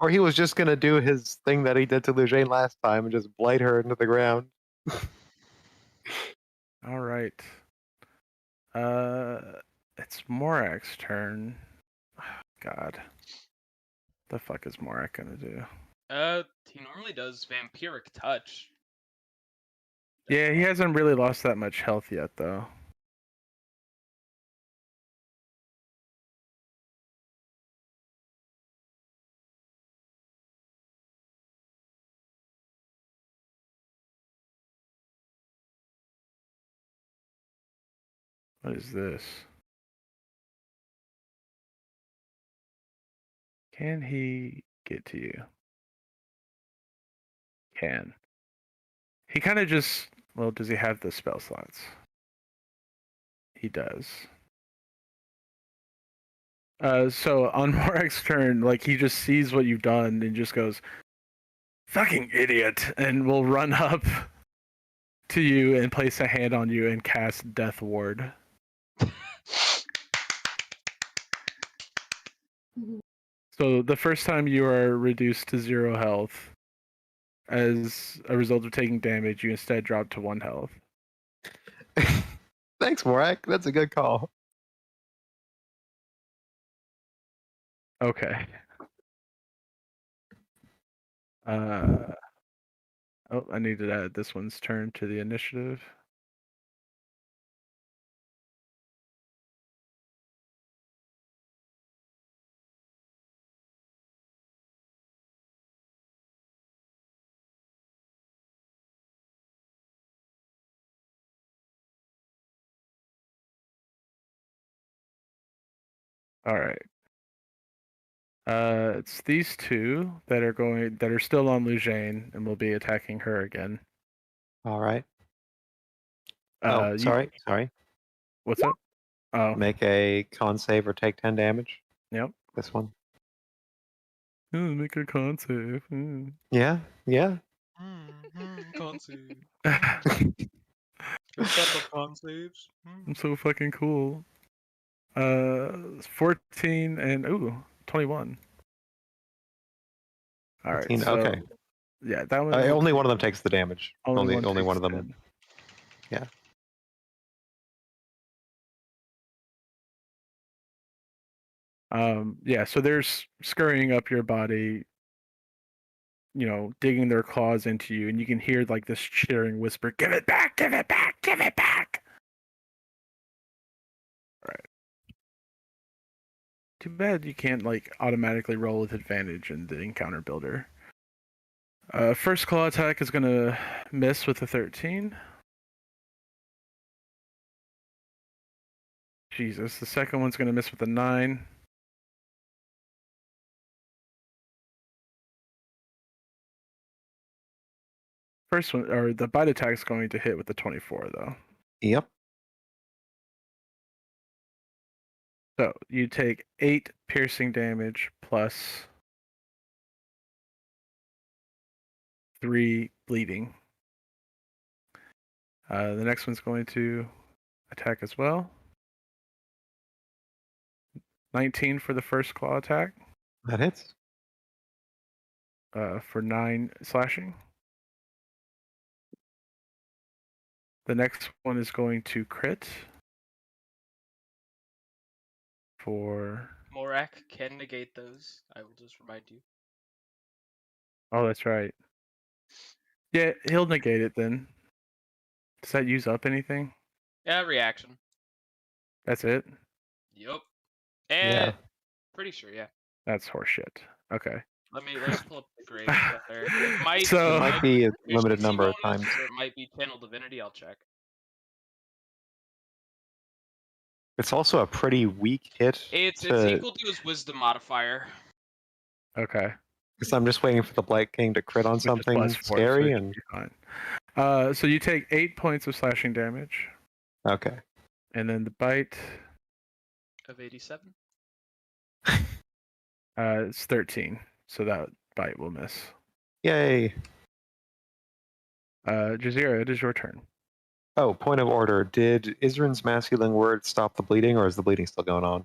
Or he was just gonna do his thing that he did to Lujane last time and just blight her into the ground. All right. It's Morak's turn. Oh, God. The fuck is Morak gonna do? He normally does vampiric touch. Yeah, he hasn't really lost that much health yet, though. What is this? Can he get to you? Can. He kind of just... Well, does he have the spell slots? He does. So on Morak's turn, like, he just sees what you've done and just goes, fucking idiot, and will run up to you and place a hand on you and cast Death Ward. So the first time you are reduced to 0 health, as a result of taking damage, you instead drop to 1 health. Thanks, Morak. That's a good call. Okay. Oh, I need to add this one's turn to the initiative. All right. It's these two that are still on Lujane and will be attacking her again. All right. Sorry. What's up? Oh. Make a con save or take 10 damage. Yep. This one. Ooh, make a con save. Yeah. Con save. Con saves. I'm so fucking cool. 14 and 21. All right. So, okay. Yeah, that one. Only one of them takes the damage. Only one of them. Good. Yeah. Yeah, so they're scurrying up your body, digging their claws into you, and you can hear like this chittering whisper, "Give it back, give it back, give it back." All right. Too bad you can't like automatically roll with advantage in the encounter builder. First claw attack is gonna miss with a 13. Jesus, the second one's gonna miss with a 9. First one, or the bite attack is going to hit with the 24 though. Yep. So you take 8 piercing damage plus 3 bleeding. The next one's going to attack as well. 19 for the first claw attack. That hits. For 9 slashing. The next one is going to crit. For... Morak can negate those. I will just remind you. Oh, that's right. Yeah, he'll negate it then. Does that use up anything? Yeah, reaction. That's it? Yup. And pretty sure, yeah. That's horseshit. Okay. Let's pull up the grade there. It might be a limited number of times. Or it might be Channel Divinity. I'll check. It's also a pretty weak hit. It's equal to his wisdom modifier. Okay. Because I'm just waiting for the Blight King to crit on something scary. And so you take 8 points of slashing damage. Okay. And then the bite of 87. It's 13. So that bite will miss. Yay. Jazeera, it is your turn. Oh, point of order. Did Adyrn's mass healing word stop the bleeding, or is the bleeding still going on?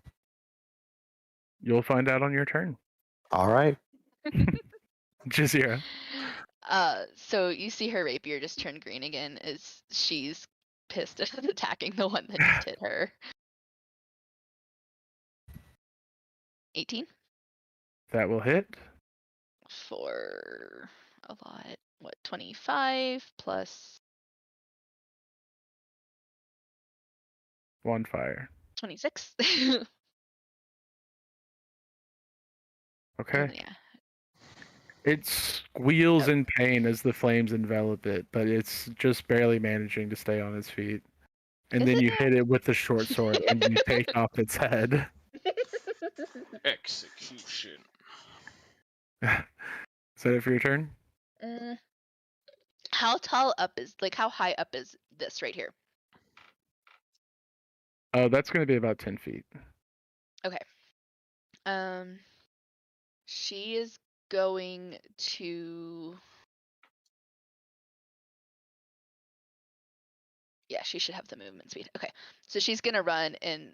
You'll find out on your turn. All right. Jazeera. So you see her rapier just turn green again as she's pissed at attacking the one that just hit her. 18. That will hit. for a lot. What, 25 plus 1 fire. 26? Okay. Yeah. It squeals in pain as the flames envelop it, but it's just barely managing to stay on its feet. And then you hit it with the short sword and you take off its head. Execution. Is that it for your turn? How high up is this right here? Oh, that's going to be about 10 feet. Okay. She is going to. Yeah, she should have the movement speed. Okay, so she's gonna run and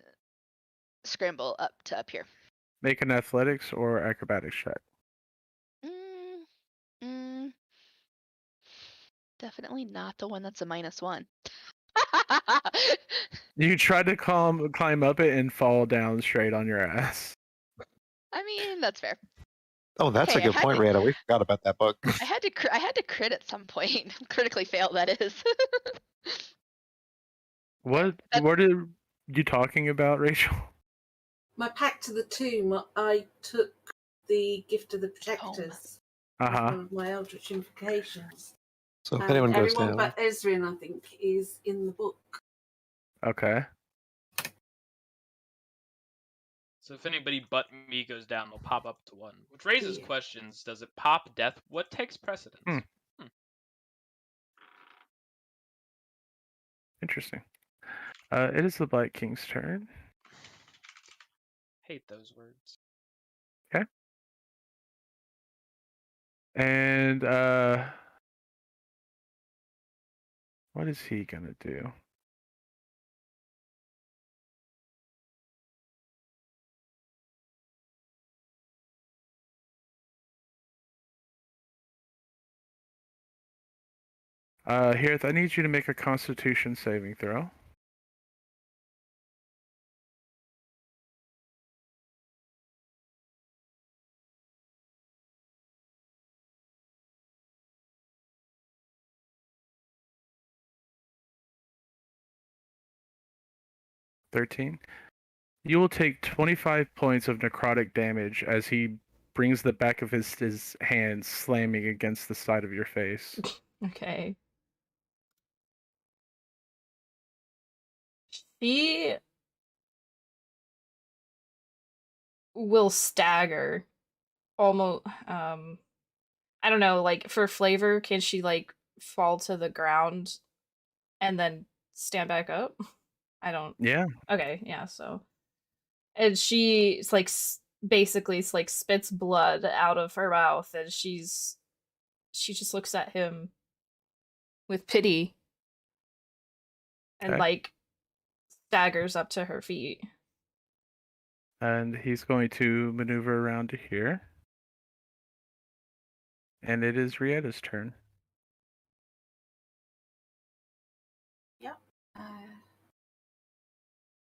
scramble up to up here. Make an athletics or acrobatics check. Definitely not the one that's a -1. You tried to climb up it and fall down straight on your ass. I mean, that's fair. Oh, that's a good point, Randa. We forgot about that book. I had to crit at some point. Critically fail, that is. What are you talking about, Rachel? My pact to the tomb, I took the gift of the protectors. One of my eldritch invocations. So if anyone goes down. Everyone but Adyrn, I think, is in the book. Okay. So if anybody but me goes down, they'll pop up to 1. Which raises questions. Does it pop death? What takes precedence? Interesting. It is the Blight King's turn. Hate those words. Okay. And what is he gonna do? Hirth, I need you to make a Constitution saving throw. $13. You will take 25 points of necrotic damage as he brings the back of his hand slamming against the side of your face. Okay. She will stagger. Almost. I don't know. Like for flavor, can she like fall to the ground and then stand back up? I don't. Yeah. Okay. Yeah. So, and she's like basically it's like spits blood out of her mouth, and she just looks at him with pity and like staggers up to her feet. And he's going to maneuver around to here. And it is Rietta's turn. Yep.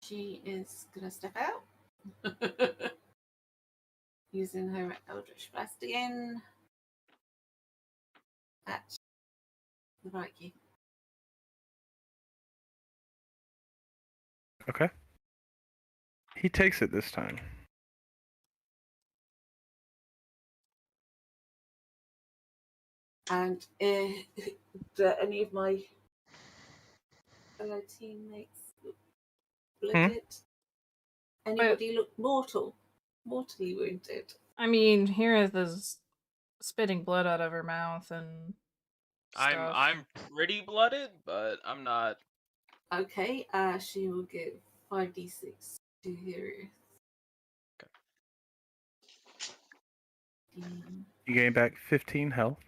She is going to step out. Using her Eldritch Blast again. At the Viking. Okay. He takes it this time. And do any of my fellow teammates look blooded? Anybody look mortally wounded? I mean, here is spitting blood out of her mouth and stuff. I'm pretty blooded, but I'm not. Okay, she will give 5d6 to Hero. Okay. You gain back 15 health.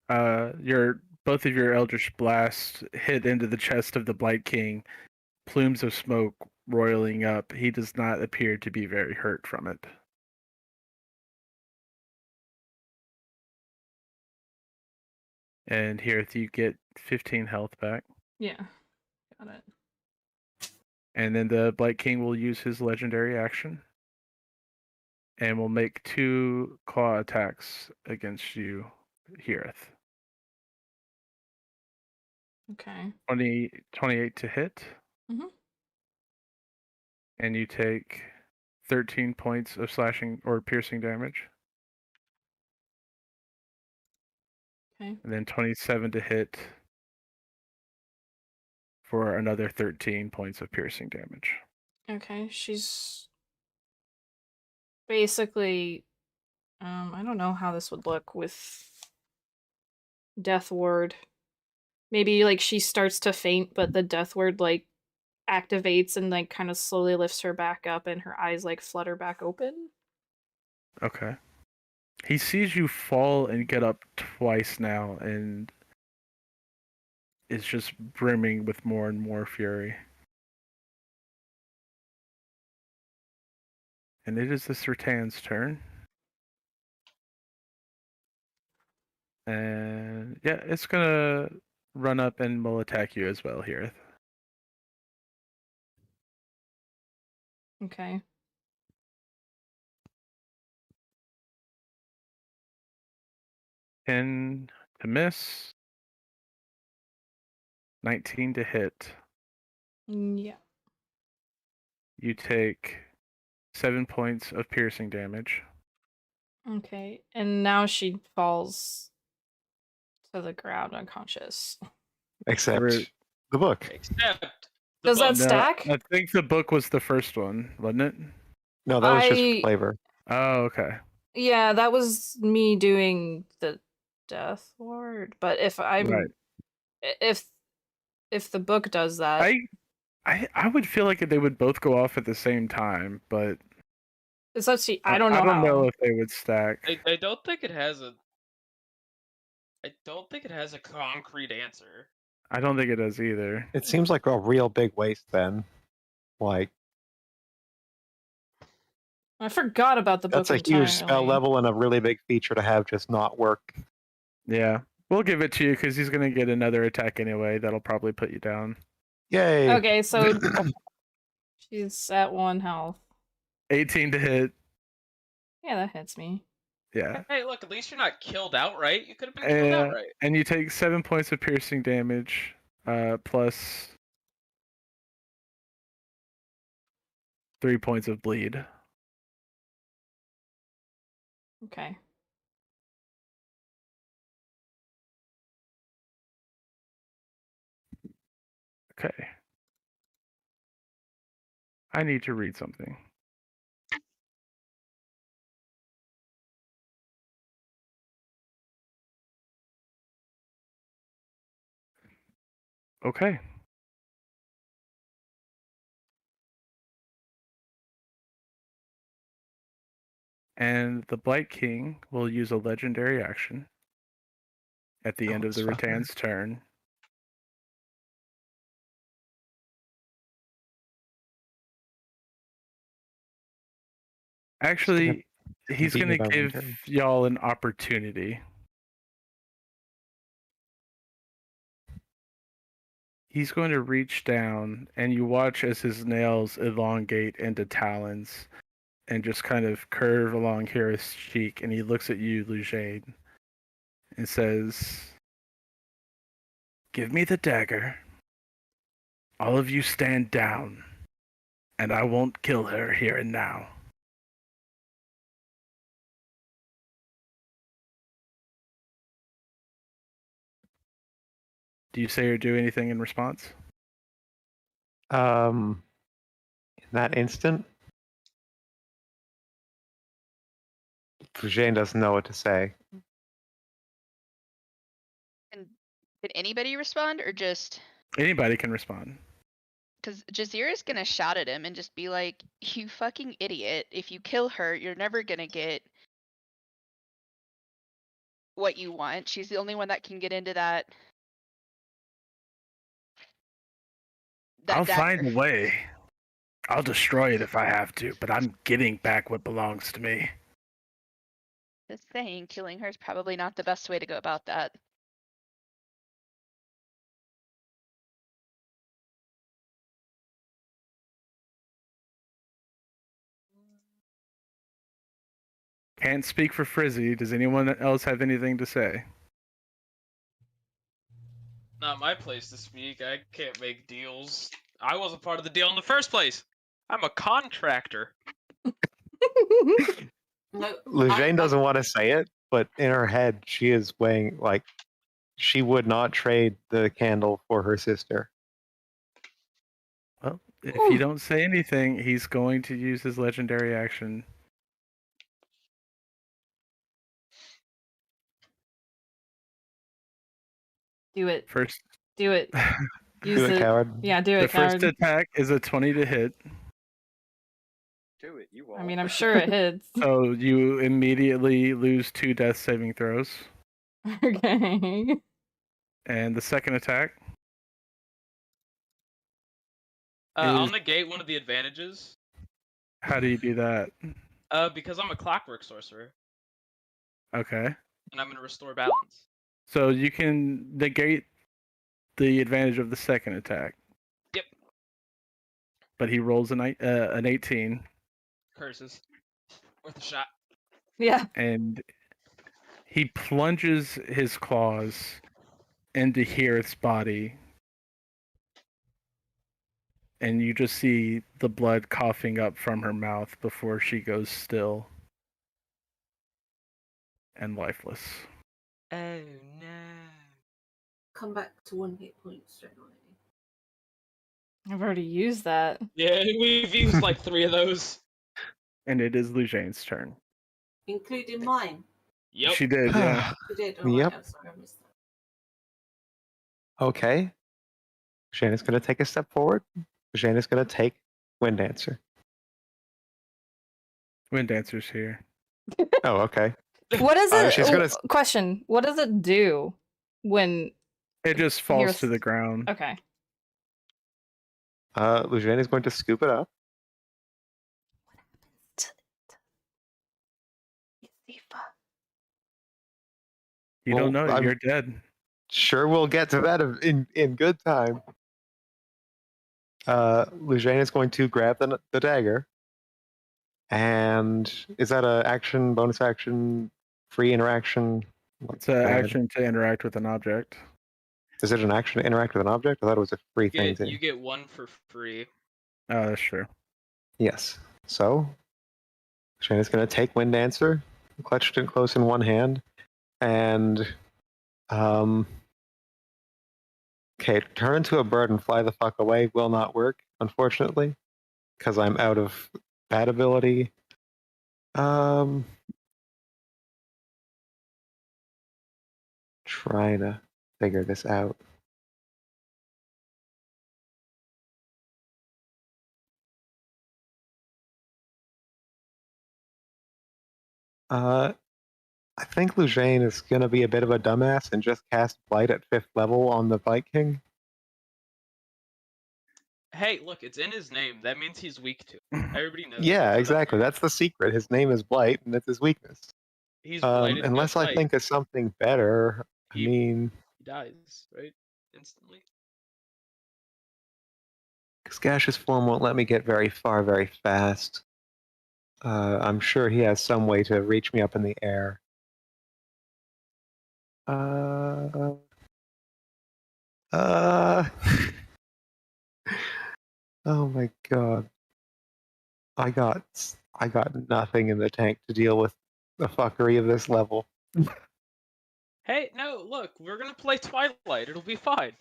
Both of your Eldritch Blasts hit into the chest of the Blight King. Plumes of smoke roiling up. He does not appear to be very hurt from it. And here you get 15 health back. Yeah, got it. And then the Blight King will use his legendary action and will make 2 claw attacks against you, Heareth. Okay. 28 to hit. Mhm. And you take 13 points of slashing or piercing damage. Okay. And then 27 to hit for another 13 points of piercing damage. Okay, she's basically I don't know how this would look with death ward. Maybe like she starts to faint, but the death ward like activates and like kind of slowly lifts her back up and her eyes like flutter back open. Okay. He sees you fall and get up twice now and is just brimming with more and more fury. And it is the Sertan's turn. And yeah, it's gonna run up and will attack you as well here. Okay. Ten to miss. 19 to hit. Yeah. You take 7 points of piercing damage. Okay. And now she falls to the ground unconscious. Except Every- the book. Except the Does that book. stack? I think the book was the first one, wasn't it? No, that was just flavor. Oh, okay. Yeah, that was me doing the death ward. But if I'm Right. if the book does that, I would feel like they would both go off at the same time, but it's up to I don't know I don't how. know if they would stack. I don't think it has a. I don't think it has a concrete answer. I don't think it does either. It seems like a real big waste then. Like I forgot about the book that's a entirely. huge spell level and a really big feature to have just not work. Yeah. We'll give it to you because he's going to get another attack anyway. That'll probably put you down. Yay! Okay, so she's at 1 health. 18 to hit. Yeah, that hits me. Yeah. Hey, look, at least you're not killed outright. You could have been killed outright. And you take 7 points of piercing damage, plus 3 points of bleed. Okay. Okay. I need to read something. Okay. And the Blight King will use a legendary action at the end of the Rattan's turn. Actually, he's going to give y'all an opportunity. He's going to reach down, and you watch as his nails elongate into talons and just kind of curve along Hera's cheek, and he looks at you, Lujane, and says, "Give me the dagger. All of you stand down, and I won't kill her here and now." Do you say or do anything in response? In that instant, Jane doesn't know what to say. And did anybody respond or just Anybody can respond. because Jazeera is gonna shout at him and just be like, "You fucking idiot! If you kill her, you're never gonna get what you want. She's the only one that can get into that." I'll dagger." find a way. I'll destroy it if I have to, but I'm getting back what belongs to me. Just saying, killing her is probably not the best way to go about that. Can't speak for Frizzy. Does anyone else have anything to say? Not my place to speak. I can't make deals. I wasn't part of the deal in the first place. I'm a contractor. No, Lujane doesn't want to say it, but in her head, she is weighing, like, she would not trade the candle for her sister. Well, if you don't say anything, he's going to use his legendary action. Do it. First. Do it. Use Do it, coward. Yeah, do it, The coward. first attack is a 20 to hit. Do it, you all. I mean, I'm sure it hits. So you immediately lose 2 death saving throws. Okay. And the second attack. I'll negate one of the advantages. How do you do that? Because I'm a clockwork sorcerer. Okay. And I'm going to restore balance. So you can negate the advantage of the second attack. Yep. But he rolls an 18. Curses. Worth a shot. Yeah. And he plunges his claws into Hirith's body. And you just see the blood coughing up from her mouth before she goes still and lifeless. Oh no. come back to 1 hit point straight away. I've already used that. Yeah, we've used like 3 of those. And it is Lujane's turn. Including mine. Yep. She did, yeah. You did? Oh, Yep. I'm sorry, I missed that. Okay. Shannon's going to take a step forward. Shannon's going to take Wind Dancer. Wind Dancer's here. Oh, okay. What is it? she's gonna- Question. What does it do when... It just falls Here's- to the ground. Okay. Lujane is going to scoop it up. You Well, don't know, I'm- you're dead. Sure, we'll get to that in good time. Lujane is going to grab the dagger. And is that a action, bonus action, free interaction? It's an action to interact with an object. Is it an action to interact with an object? I thought it was a free thing. You get 1 for free. Oh, that's true. Yes. So, Shannon's going to take Wind Dancer, clutched it close in one hand, and okay, turn into a bird and fly the fuck away will not work, unfortunately, because I'm out of that ability. Trying to figure this out. I think Lujane is going to be a bit of a dumbass and just cast Blight at 5th level on the Blight King. Hey, look, it's in his name. That means he's weak to it. Everybody knows. Yeah, that. exactly. That's the secret. His name is Blight, and that's his weakness. He's blighted. Unless I think of something better. I mean, he dies, right? Instantly. because gaseous form won't let me get very far very fast. I'm sure he has some way to reach me up in the air. Oh my god. I got nothing in the tank to deal with the fuckery of this level. Hey, no, look, we're gonna play Twilight. It'll be fine.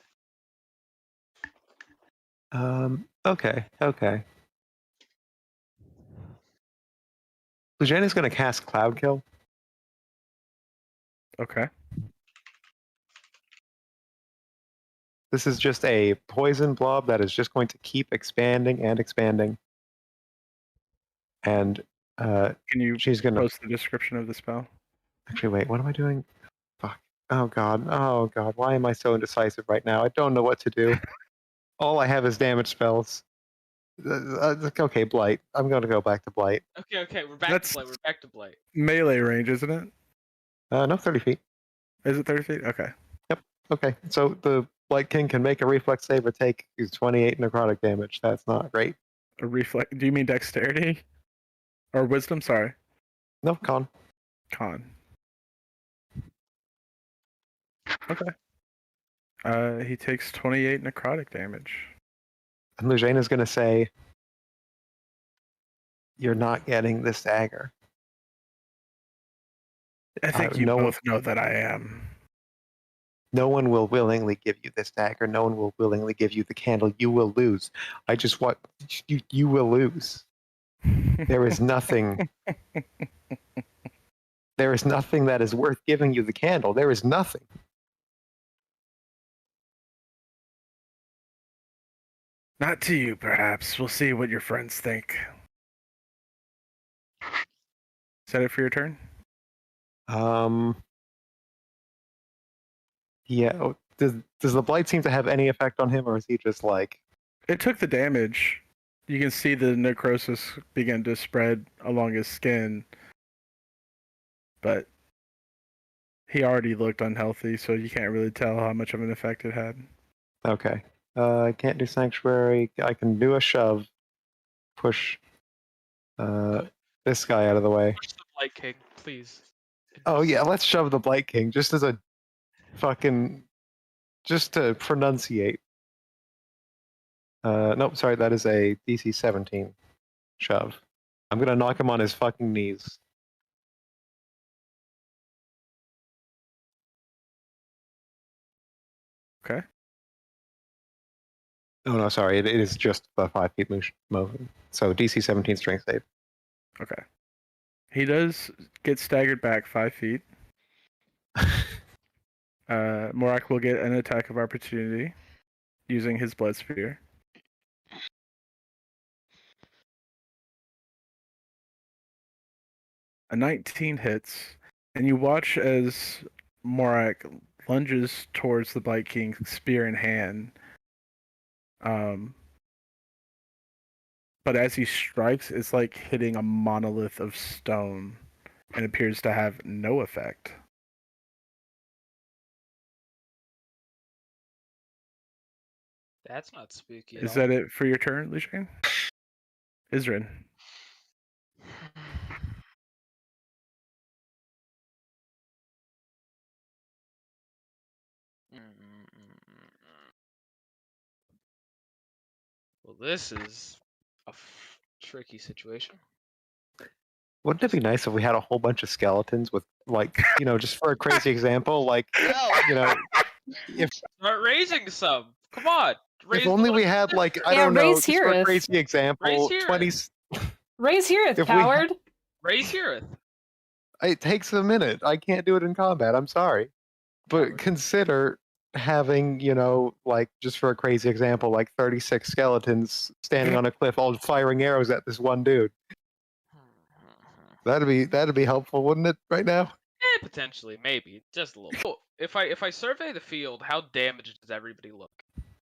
Okay. Lujane is going to cast Cloud Kill. Okay. This is just a poison blob that is just going to keep expanding and expanding. And Can you she's going to post the description of the spell? actually wait. What am I doing? Fuck. Oh god. Why am I so indecisive right now? I don't know what to do. All I have is damage spells. Okay, Blight. I'm going to go back to Blight. Okay, we're back to Blight. Melee range, isn't it? No, 30 feet. Is it 30 feet? Okay. Yep. Okay. So the Blight King can make a reflex save or take 28 necrotic damage. That's not great. A reflex? Do you mean dexterity? Or wisdom? Sorry. No, con. Con. Okay. He takes 28 necrotic damage. And Lujane is going to say, "You're not getting this dagger." I think you both know that I am. No one will willingly give you this dagger. No one will willingly give you the candle. You will lose. I just want you will lose. There is nothing. There is nothing that is worth giving you the candle. There is nothing. Not to you, perhaps. We'll see what your friends think. Is that it for your turn? Yeah. Does the blight seem to have any effect on him, or is he just like? It took the damage. You can see the necrosis begin to spread along his skin, but he already looked unhealthy, so you can't really tell how much of an effect it had. Okay. I can't do sanctuary. I can do a shove. Push this guy out of the way. Push the Blight King, please. Oh yeah, let's shove the Blight King just as a fucking just to pronunciate. Nope, sorry, that is a DC 17 shove. I'm gonna knock him on his fucking knees. Okay. Oh no, sorry, it is just the 5 feet movement. So DC 17 strength save. Okay. He does get staggered back 5 feet. Morak will get an attack of opportunity using his blood sphere. A 19 hits, and you watch as Morak lunges towards the Blight King, spear in hand. But as he strikes, it's like hitting a monolith of stone and appears to have no effect. That's not spooky. Is that it for your turn, Lishane? Adyrn. Well, this is a tricky situation. Wouldn't it be nice if we had a whole bunch of skeletons with, like, you know, just for a crazy example, like, you know, if Start raising some. Come on. if only we had, like, I Yeah, don't know, raise just for a Heareth. crazy example, Raise 20. Raise Heareth, If we- coward. Raise Heareth. It takes a minute. I can't do it in combat. I'm sorry. But consider having, you know, like, just for a crazy example, like 36 skeletons standing on a cliff all firing arrows at this one dude. That'd be helpful, wouldn't it, right now? Potentially, maybe. Just a little. If I survey the field, how damaged does everybody look?